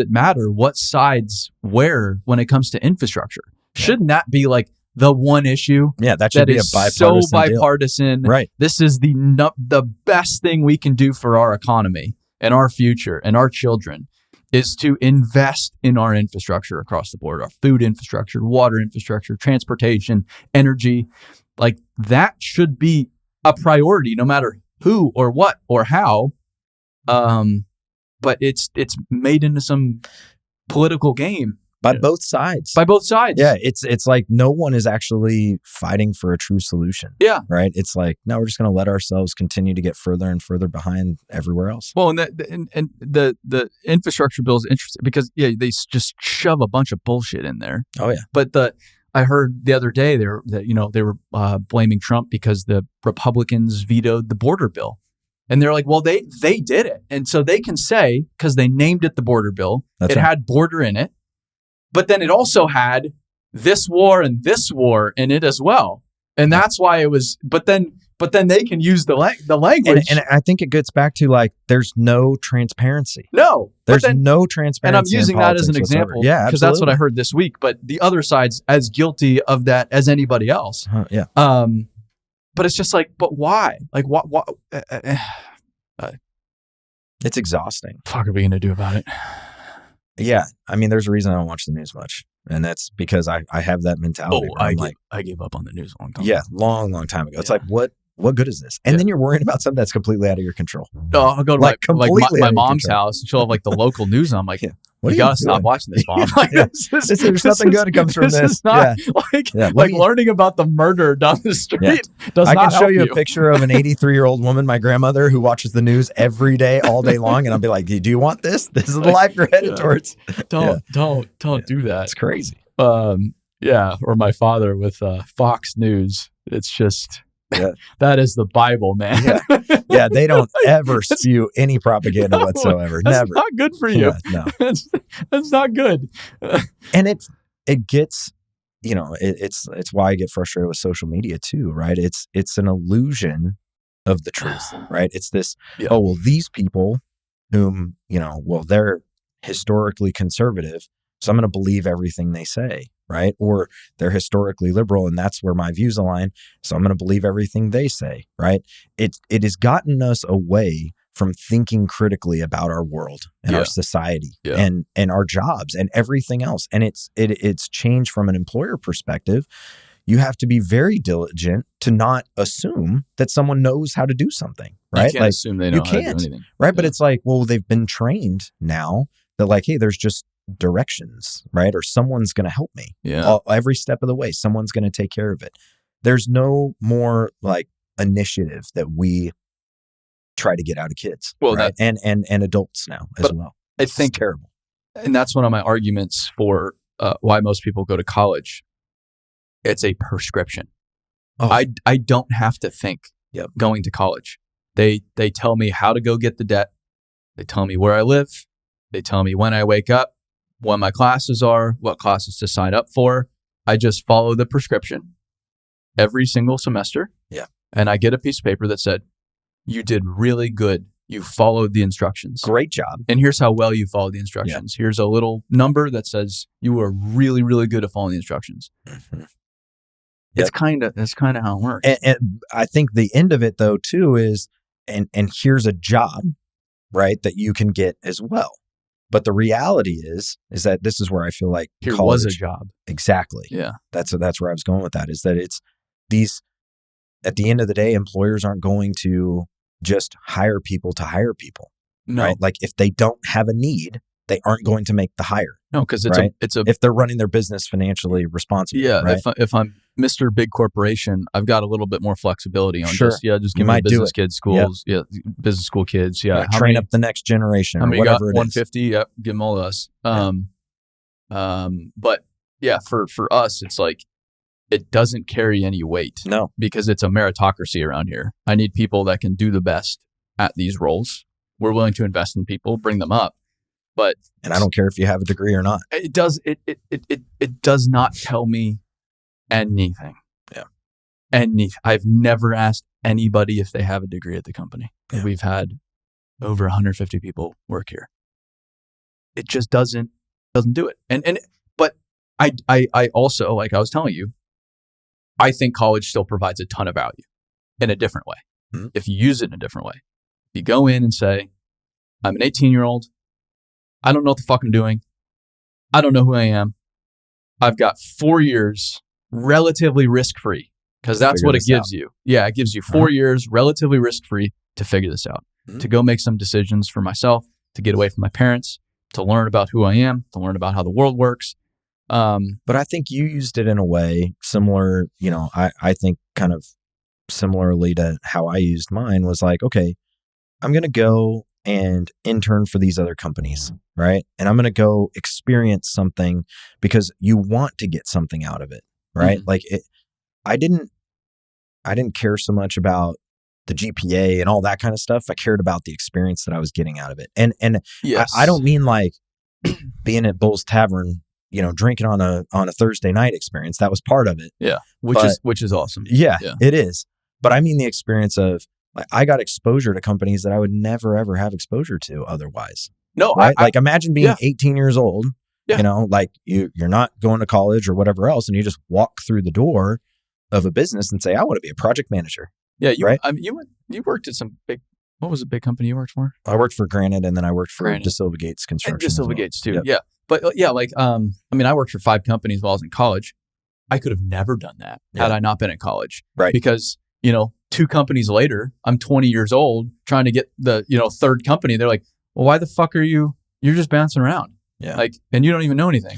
matter what sides where when it comes to infrastructure? Yeah. Shouldn't that be like the one issue? Yeah, that should be a bipartisan. So bipartisan. Right. This is the best thing we can do for our economy and our future and our children is to invest in our infrastructure across the board, our food infrastructure, water infrastructure, transportation, energy. Like that should be a priority no matter who or what or how. But it's made into some political game. By both sides. By both sides. Yeah, it's like no one is actually fighting for a true solution. Yeah. Right? It's like, no, we're just going to let ourselves continue to get further and further behind everywhere else. Well, and the infrastructure bill is interesting because, yeah, they just shove a bunch of bullshit in there. Oh, yeah. But I heard the other day they were blaming Trump because the Republicans vetoed the border bill. And they're like, well, they did it. And so they can say, because they named it the border bill, it had border in it. But then it also had this war and this war in it as well. And that's why it was, but then they can use the language. And I think it gets back to like, there's no transparency. No. There's no transparency. And I'm using that as an example. Yeah, because that's what I heard this week. But the other side's as guilty of that as anybody else. Yeah. But it's just like, but why? Like, what? It's exhausting. Fuck are we going to do about it? Yeah. I mean, there's a reason I don't watch the news much. And that's because I have that mentality. I gave up on the news a long time ago. Yeah, long time ago. It's like, what good is this? And then you're worrying about something that's completely out of your control. No, I'll go to my mom's house and she'll have like the local news. And I'm like, you gotta stop watching this, Mom. Like, there's nothing good that comes from this. Is not learning about the murder down the street does not help you. I can show you a picture of an 83-year-old woman, my grandmother, who watches the news every day, all day long, and I'll be like, do you want this? This is the life you're headed towards. Don't do that. It's crazy. Or my father with Fox News. It's just... Yeah. That is the Bible, man. Yeah, they don't ever spew any propaganda whatsoever. That's Never. Not good for you. No. That's not good. And it gets, it's why I get frustrated with social media too, right? It's an illusion of the truth, right? It's this, these people whom, they're historically conservative, so I'm going to believe everything they say. Right? Or they're historically liberal and that's where my views align. So I'm going to believe everything they say. Right? It has gotten us away from thinking critically about our world and our society and our jobs and everything else. And it's changed from an employer perspective. You have to be very diligent to not assume that someone knows how to do something. Right? You can't assume they know how to do anything. Right? Yeah. But it's like, well, they've been trained now that like, hey, there's just directions, right? Or someone's going to help me. Yeah. Every step of the way, someone's going to take care of it. There's no more like initiative that we try to get out of kids. Well, right? and adults now as well. I think it's terrible. And that's one of my arguments for why most people go to college. It's a prescription. I don't have to think going to college. They tell me how to go get the debt. They tell me where I live. They tell me when I wake up, when my classes are, what classes to sign up for. I just follow the prescription every single semester. Yeah. And I get a piece of paper that said, you did really good. You followed the instructions. Great job. And here's how well you followed the instructions. Yeah. Here's a little number that says you were really, really good at following the instructions. Mm-hmm. That's kind of how it works. And I think the end of it though too is, and here's a job, right, that you can get as well. But the reality is that this is where I feel like here college was a job. Exactly. Yeah. That's where I was going with that, is that it's these, at the end of the day, employers aren't going to just hire people to hire people. No. Right? Like if they don't have a need, they aren't going to make the hire. No, because right? it's a if they're running their business financially responsibly. yeah. Right? If I'm Mr. Big Corporation, I've got a little bit more flexibility on just You give me might the do business it. kids schools, business school kids, Yeah, How train many, up the next generation how or many you got? whatever it is. 150. Yep, give them all to us. But yeah, for us, it's like it doesn't carry any weight. No, because it's a meritocracy around here. I need people that can do the best at these roles. We're willing to invest in people, bring them up, and I don't care if you have a degree or not. It does not tell me anything. Yeah. I've never asked anybody if they have a degree at the company. Yeah. We've had over 150 people work here. It just doesn't do it. But I also, like I was telling you, I think college still provides a ton of value in a different way. Mm-hmm. If you use it in a different way, you go in and say, I'm an 18-year-old. I don't know what the fuck I'm doing. I don't know who I am. I've got 4 years relatively risk-free because that's what it gives you. Yeah, it gives you 4 years relatively risk-free to figure this out, to go make some decisions for myself, to get away from my parents, to learn about who I am, to learn about how the world works. But I think you used it in a way similar, I think kind of similarly to how I used mine was like, okay, I'm going to go and intern for these other companies, right? And I'm going to go experience something because you want to get something out of it, right? Mm-hmm. Like I didn't care so much about the GPA and all that kind of stuff. I cared about the experience that I was getting out of it. And yes. I don't mean like being at Bull's Tavern, drinking on a Thursday night experience. That was part of it. Yeah. Which is awesome. Yeah, it is. But I mean the experience of like I got exposure to companies that I would never ever have exposure to otherwise. No, right? Like imagine being 18 years old, like you're not going to college or whatever else, and you just walk through the door of a business and say, I want to be a project manager. Yeah, right? You worked at some big. What was the big company you worked for? I worked for Granite, and then I worked for DeSilva Gates Construction. And DeSilva Gates too. Yep. Yeah, but I worked for 5 companies while I was in college. I could have never done that had I not been in college. Right. Because 2 companies later, I'm 20 years old trying to get the 3rd company. They're like, well, why the fuck are you? You're just bouncing around. Yeah. Like, and you don't even know anything.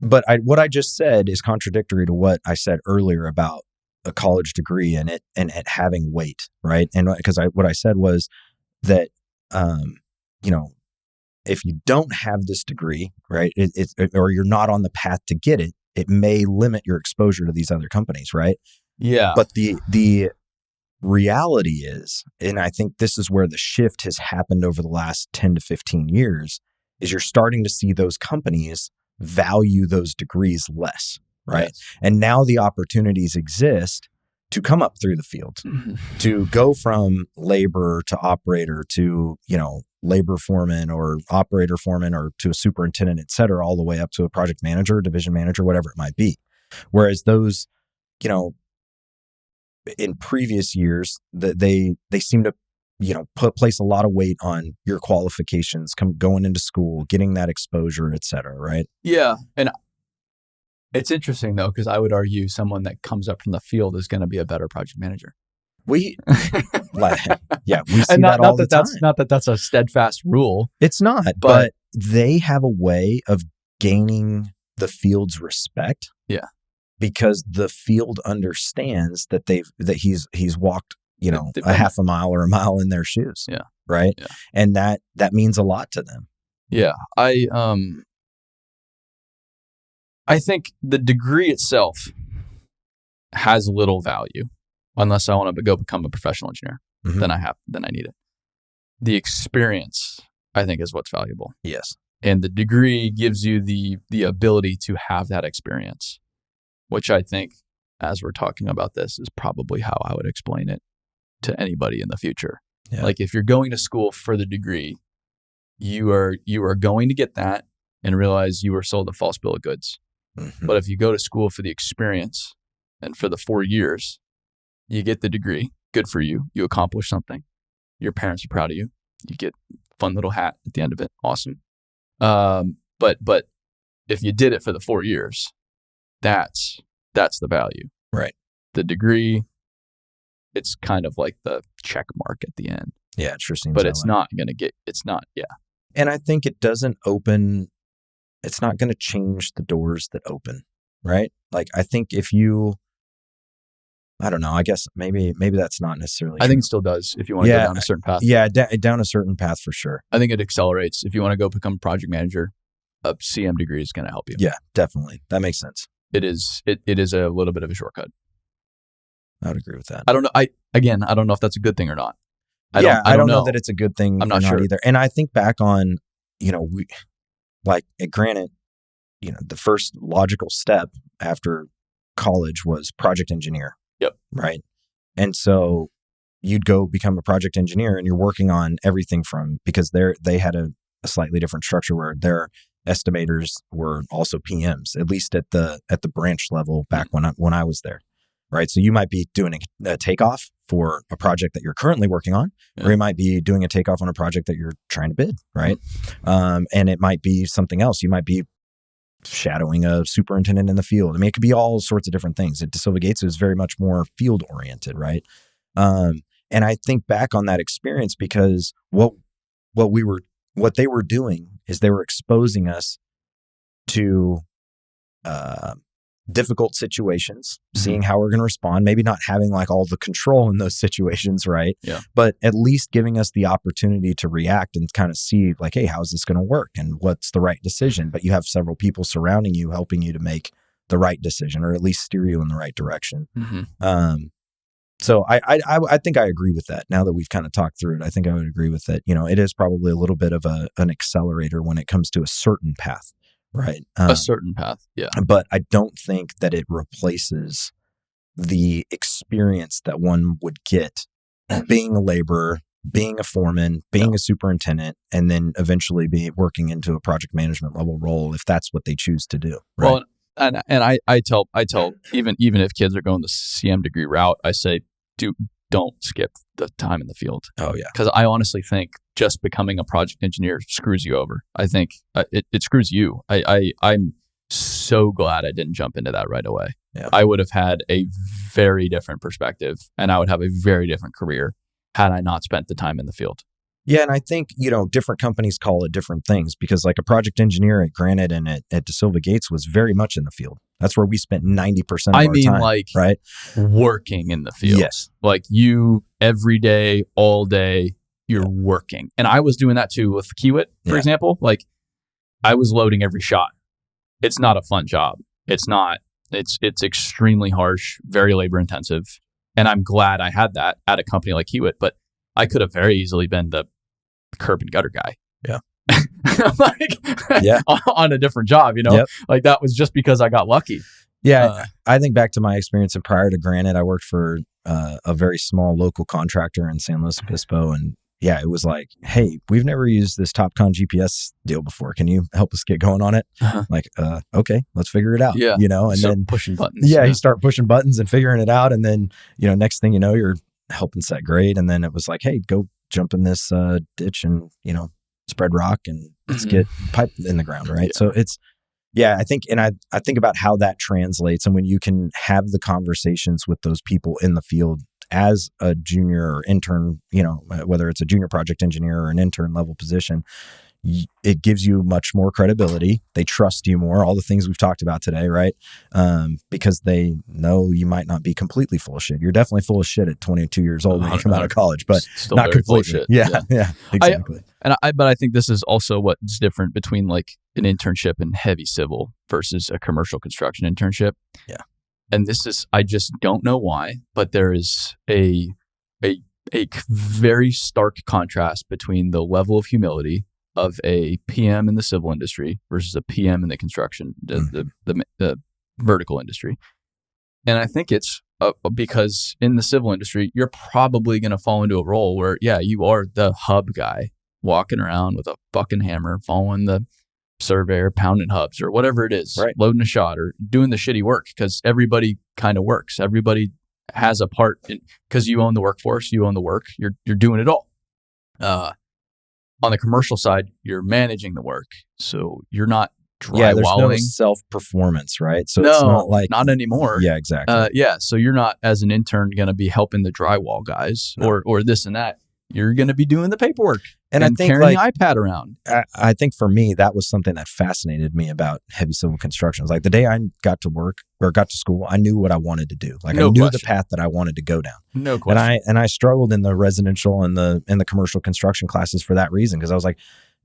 But what I just said is contradictory to what I said earlier about a college degree and it having weight, right? And because what I said was that, if you don't have this degree, right, or you're not on the path to get it, it may limit your exposure to these other companies, right? Yeah. But the reality is, and I think this is where the shift has happened over the last 10 to 15 years, is you're starting to see those companies value those degrees less, right? Yes. And now the opportunities exist to come up through the field, to go from laborer to operator to, labor foreman or operator foreman or to a superintendent, et cetera, all the way up to a project manager, division manager, whatever it might be. Whereas those, in previous years, that they seem to, place a lot of weight on your qualifications, going into school, getting that exposure, et cetera, right? Yeah. And it's interesting though, because I would argue someone that comes up from the field is going to be a better project manager. We see and that all the time. Not that that's a steadfast rule. It's not, but they have a way of gaining the field's respect. Yeah. Because the field understands that he's walked, a half a mile or a mile in their shoes. Yeah. Right. Yeah. And that means a lot to them. Yeah. I think the degree itself has little value unless I want to go become a professional engineer. Mm-hmm. Then I need it. The experience, I think, is what's valuable. Yes. And the degree gives you the ability to have that experience, which I think, as we're talking about this, is probably how I would explain it to anybody in the future. Yeah. Like if you're going to school for the degree, you are going to get that and realize you were sold a false bill of goods. Mm-hmm. But if you go to school for the experience and for the 4 years, you get the degree. Good for you. You accomplish something. Your parents are proud of you. You get a fun little hat at the end of it. Awesome. But if you did it for the 4 years, that's the value. Right. The degree, it's kind of like the check mark at the end. Yeah, it sure seems. But it's not. Yeah. And I think it doesn't open it's not going to change the doors that open, right? Like, I think if you, I don't know, I guess maybe that's not necessarily true. I think it still does if you want to go down a certain path. Yeah, down a certain path for sure. I think it accelerates. If you want to go become a project manager, a CM degree is going to help you. Yeah, definitely. That makes sense. It is a little bit of a shortcut. I would agree with that. I don't know. I don't know if that's a good thing or not. I don't know that it's a good thing. I'm not sure either. And I think back on, granted, the first logical step after college was project engineer. Yep. Right. And so you'd go become a project engineer and you're working on everything from, because they had a slightly different structure where their estimators were also PMs, at least at the branch level back when I was there. Right. So you might be doing a takeoff for a project that you're currently working on, or you might be doing a takeoff on a project that you're trying to bid. Right. And it might be something else. You might be shadowing a superintendent in the field. I mean, it could be all sorts of different things. At DeSilva Gates, it was very much more field oriented. Right. And I think back on that experience because what they were doing is they were exposing us to difficult situations, seeing how we're going to respond, maybe not having like all the control in those situations, right? Yeah. But at least giving us the opportunity to react and kind of see like, hey, how's this going to work and what's the right decision? But you have several people surrounding you, helping you to make the right decision or at least steer you in the right direction. Mm-hmm. So I think I agree with that. Now that we've kind of talked through it, I think I would agree with it. It is probably a little bit of an accelerator when it comes to a certain path. Right. A certain path. Yeah. But I don't think that it replaces the experience that one would get being a laborer, being a foreman, being a superintendent, and then eventually be working into a project management level role if that's what they choose to do. Right? Well, and I tell even if kids are going the CM degree route, I say don't skip the time in the field. Oh yeah. Because I honestly think just becoming a project engineer screws you over. I think it screws you. I'm so glad I didn't jump into that right away. Yeah. I would have had a very different perspective and I would have a very different career had I not spent the time in the field. Yeah. And I think, different companies call it different things because like a project engineer at Granite and at DeSilva Gates was very much in the field. That's where we spent 90% of our time. Like right? Working in the field. Yes. Like you every day, all day, you're working. And I was doing that too with Kiewit, for example. Like I was loading every shot. It's not a fun job. It's not. It's extremely harsh, very labor intensive. And I'm glad I had that at a company like Kiewit, but I could have very easily been the curb and gutter guy. Yeah. On a different job, like that was just because I got lucky. Yeah. I think back to my experience prior to Granite, I worked for a very small local contractor in San Luis Obispo. And yeah, it was like, hey, we've never used this TopCon GPS deal before. Can you help us get going on it? Uh-huh. Like, okay, let's figure it out. Yeah. And then pushing buttons. Yeah, you start pushing buttons and figuring it out. And then, next thing you know, you're helping set grade. And then it was like, hey, go jump in this ditch and, spread rock and let's get pipe in the ground. Right. Yeah. So I think about how that translates. And when you can have the conversations with those people in the field as a junior or intern, whether it's a junior project engineer or an intern level position, it gives you much more credibility. They trust you more, all the things we've talked about today, right? Because they know you might not be completely full of shit. You're definitely full of shit at 22 years old when you come out of college, but still not completely. Full of shit. Yeah, exactly. But I think this is also what's different between like an internship in heavy civil versus a commercial construction internship. Yeah. And this is, I just don't know why, but there is a very stark contrast between the level of humility of a PM in the civil industry versus a PM in the construction, the vertical industry. And I think it's because in the civil industry, you're probably going to fall into a role where, you are the hub guy walking around with a fucking hammer, following the surveyor, pounding hubs or whatever it is, right. Loading a shot or doing the shitty work because everybody kind of works. Everybody has a part because you own the workforce, you own the work, you're doing it all. On the commercial side, you're managing the work. So you're not drywalling. Yeah, there's no self-performance, right? So it's not like... not anymore. Yeah, exactly. So you're not, as an intern, going to be helping the drywall guys or this and that. you're going to be doing the paperwork and I think carrying the iPad around. I think for me, that was something that fascinated me about heavy civil construction. It was like the day I got to work or got to school, I knew what I wanted to do. Like I knew the path that I wanted to go down. No question. And I struggled in the residential and the commercial construction classes for that reason. Cause I was like,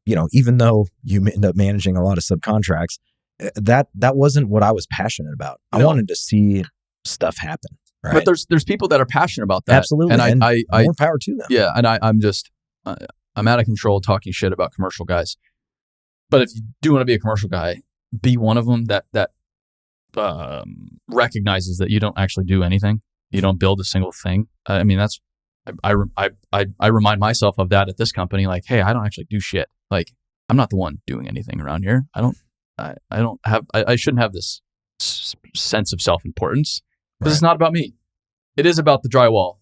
even though you end up managing a lot of subcontracts, that wasn't what I was passionate about. I wanted to see stuff happen. Right? But there's people that are passionate about that. Absolutely. And I more power to them. Yeah. And I'm out of control talking shit about commercial guys. But if you do want to be a commercial guy, be one of them that recognizes that you don't actually do anything. You don't build a single thing. I mean, that's, I remind myself of that at this company. Like, hey, I don't actually do shit. Like, I'm not the one doing anything around here. I shouldn't have this sense of self-importance. Because it's not about me. It is about the drywall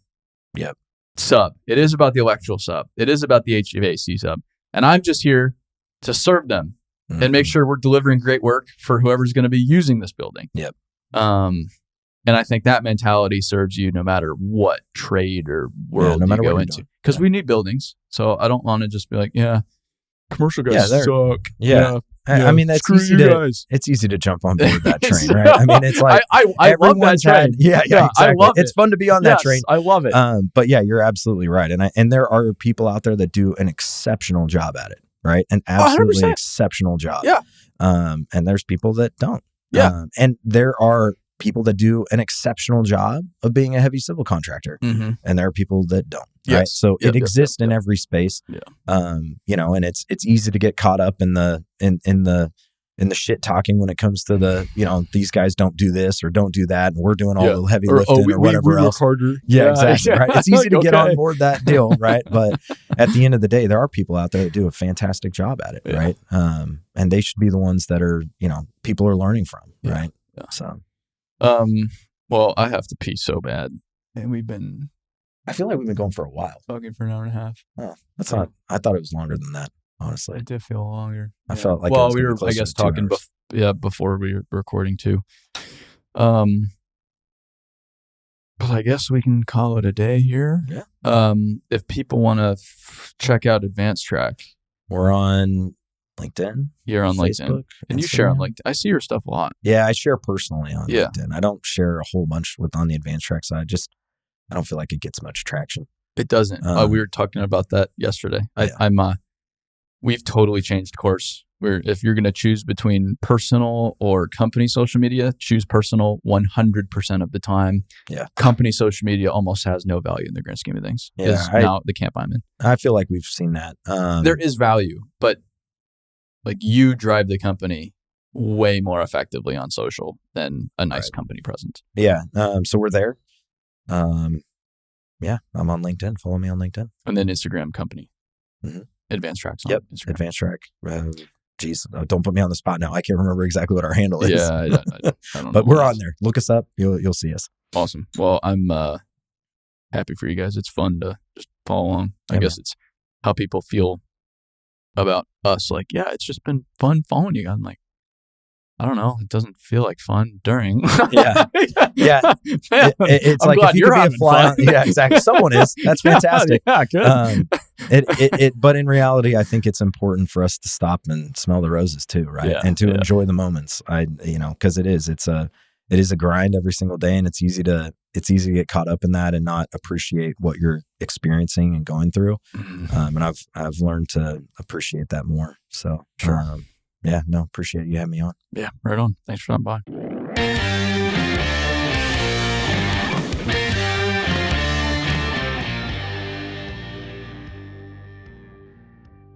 sub. It is about the electrical sub. It is about the HVAC sub. And I'm just here to serve them and make sure we're delivering great work for whoever's going to be using this building. Yep. And I think that mentality serves you no matter what trade or world you go into. Because we need buildings. So I don't want to just be like, commercial guys suck. Yeah. I mean, it's easy to jump on board that train, right? I mean, it's like I love that train. Exactly. I love it. It's fun to be on that train. I love it. But yeah, you're absolutely right. And there are people out there that do an exceptional job at it, right? An absolutely 100%. Exceptional job. Yeah. And there's people that don't. Yeah. And there are people that do an exceptional job of being a heavy civil contractor, and there are people that don't. Right. Yes. So it exists in every space. Yeah. And it's easy to get caught up in the shit talking when it comes to the, these guys don't do this or don't do that, and we're doing all the heavy lifting or whatever we else. Harder. Yeah, exactly. Right. It's easy to get on board that deal, right? But at the end of the day, there are people out there that do a fantastic job at it, right? And they should be the ones that are, people are learning from, right? Yeah. So, well, I have to pee so bad, and I feel like we've been going for a while. Talking for an hour and a half. Oh, that's not. I thought it was longer than that. Honestly, it did feel longer. I felt like. Well, we were, I guess, talking. Before we were recording too. But I guess we can call it a day here. Yeah. If people want to check out Advanced Track, we're on LinkedIn. You're on Facebook, LinkedIn, and you share on LinkedIn. I see your stuff a lot. Yeah, I share personally on LinkedIn. I don't share a whole bunch on the Advanced Track side. I don't feel like it gets much traction. It doesn't. We were talking about that yesterday. We've totally changed course. If you're going to choose between personal or company social media, choose personal 100% of the time. Yeah. Company social media almost has no value in the grand scheme of things. Yeah. Now the camp I'm in. I feel like we've seen that. There is value, but like you drive the company way more effectively on social than a nice company presence. Yeah. So we're there. Yeah, I'm on LinkedIn. Follow me on LinkedIn. And then Instagram company. Advanced Tracks on Instagram. Advanced Track. Geez, don't put me on the spot now. I can't remember exactly what our handle is. Yeah, I don't but we're on there. Look us up. You'll see us. Awesome. Well, I'm happy for you guys. It's fun to just follow along. I guess it's how people feel about us. Like, it's just been fun following you guys. I'm like, I don't know. It doesn't feel like fun during. Yeah. It's I'm like if you could be a fly. Yeah, exactly. Someone is. That's fantastic. Yeah, good. But in reality, I think it's important for us to stop and smell the roses too, right? Yeah, and to enjoy the moments. Because it is a grind every single day, and it's easy to get caught up in that and not appreciate what you're experiencing and going through. And I've learned to appreciate that more. So. Sure. Appreciate you having me on. Yeah, right on. Thanks for stopping by.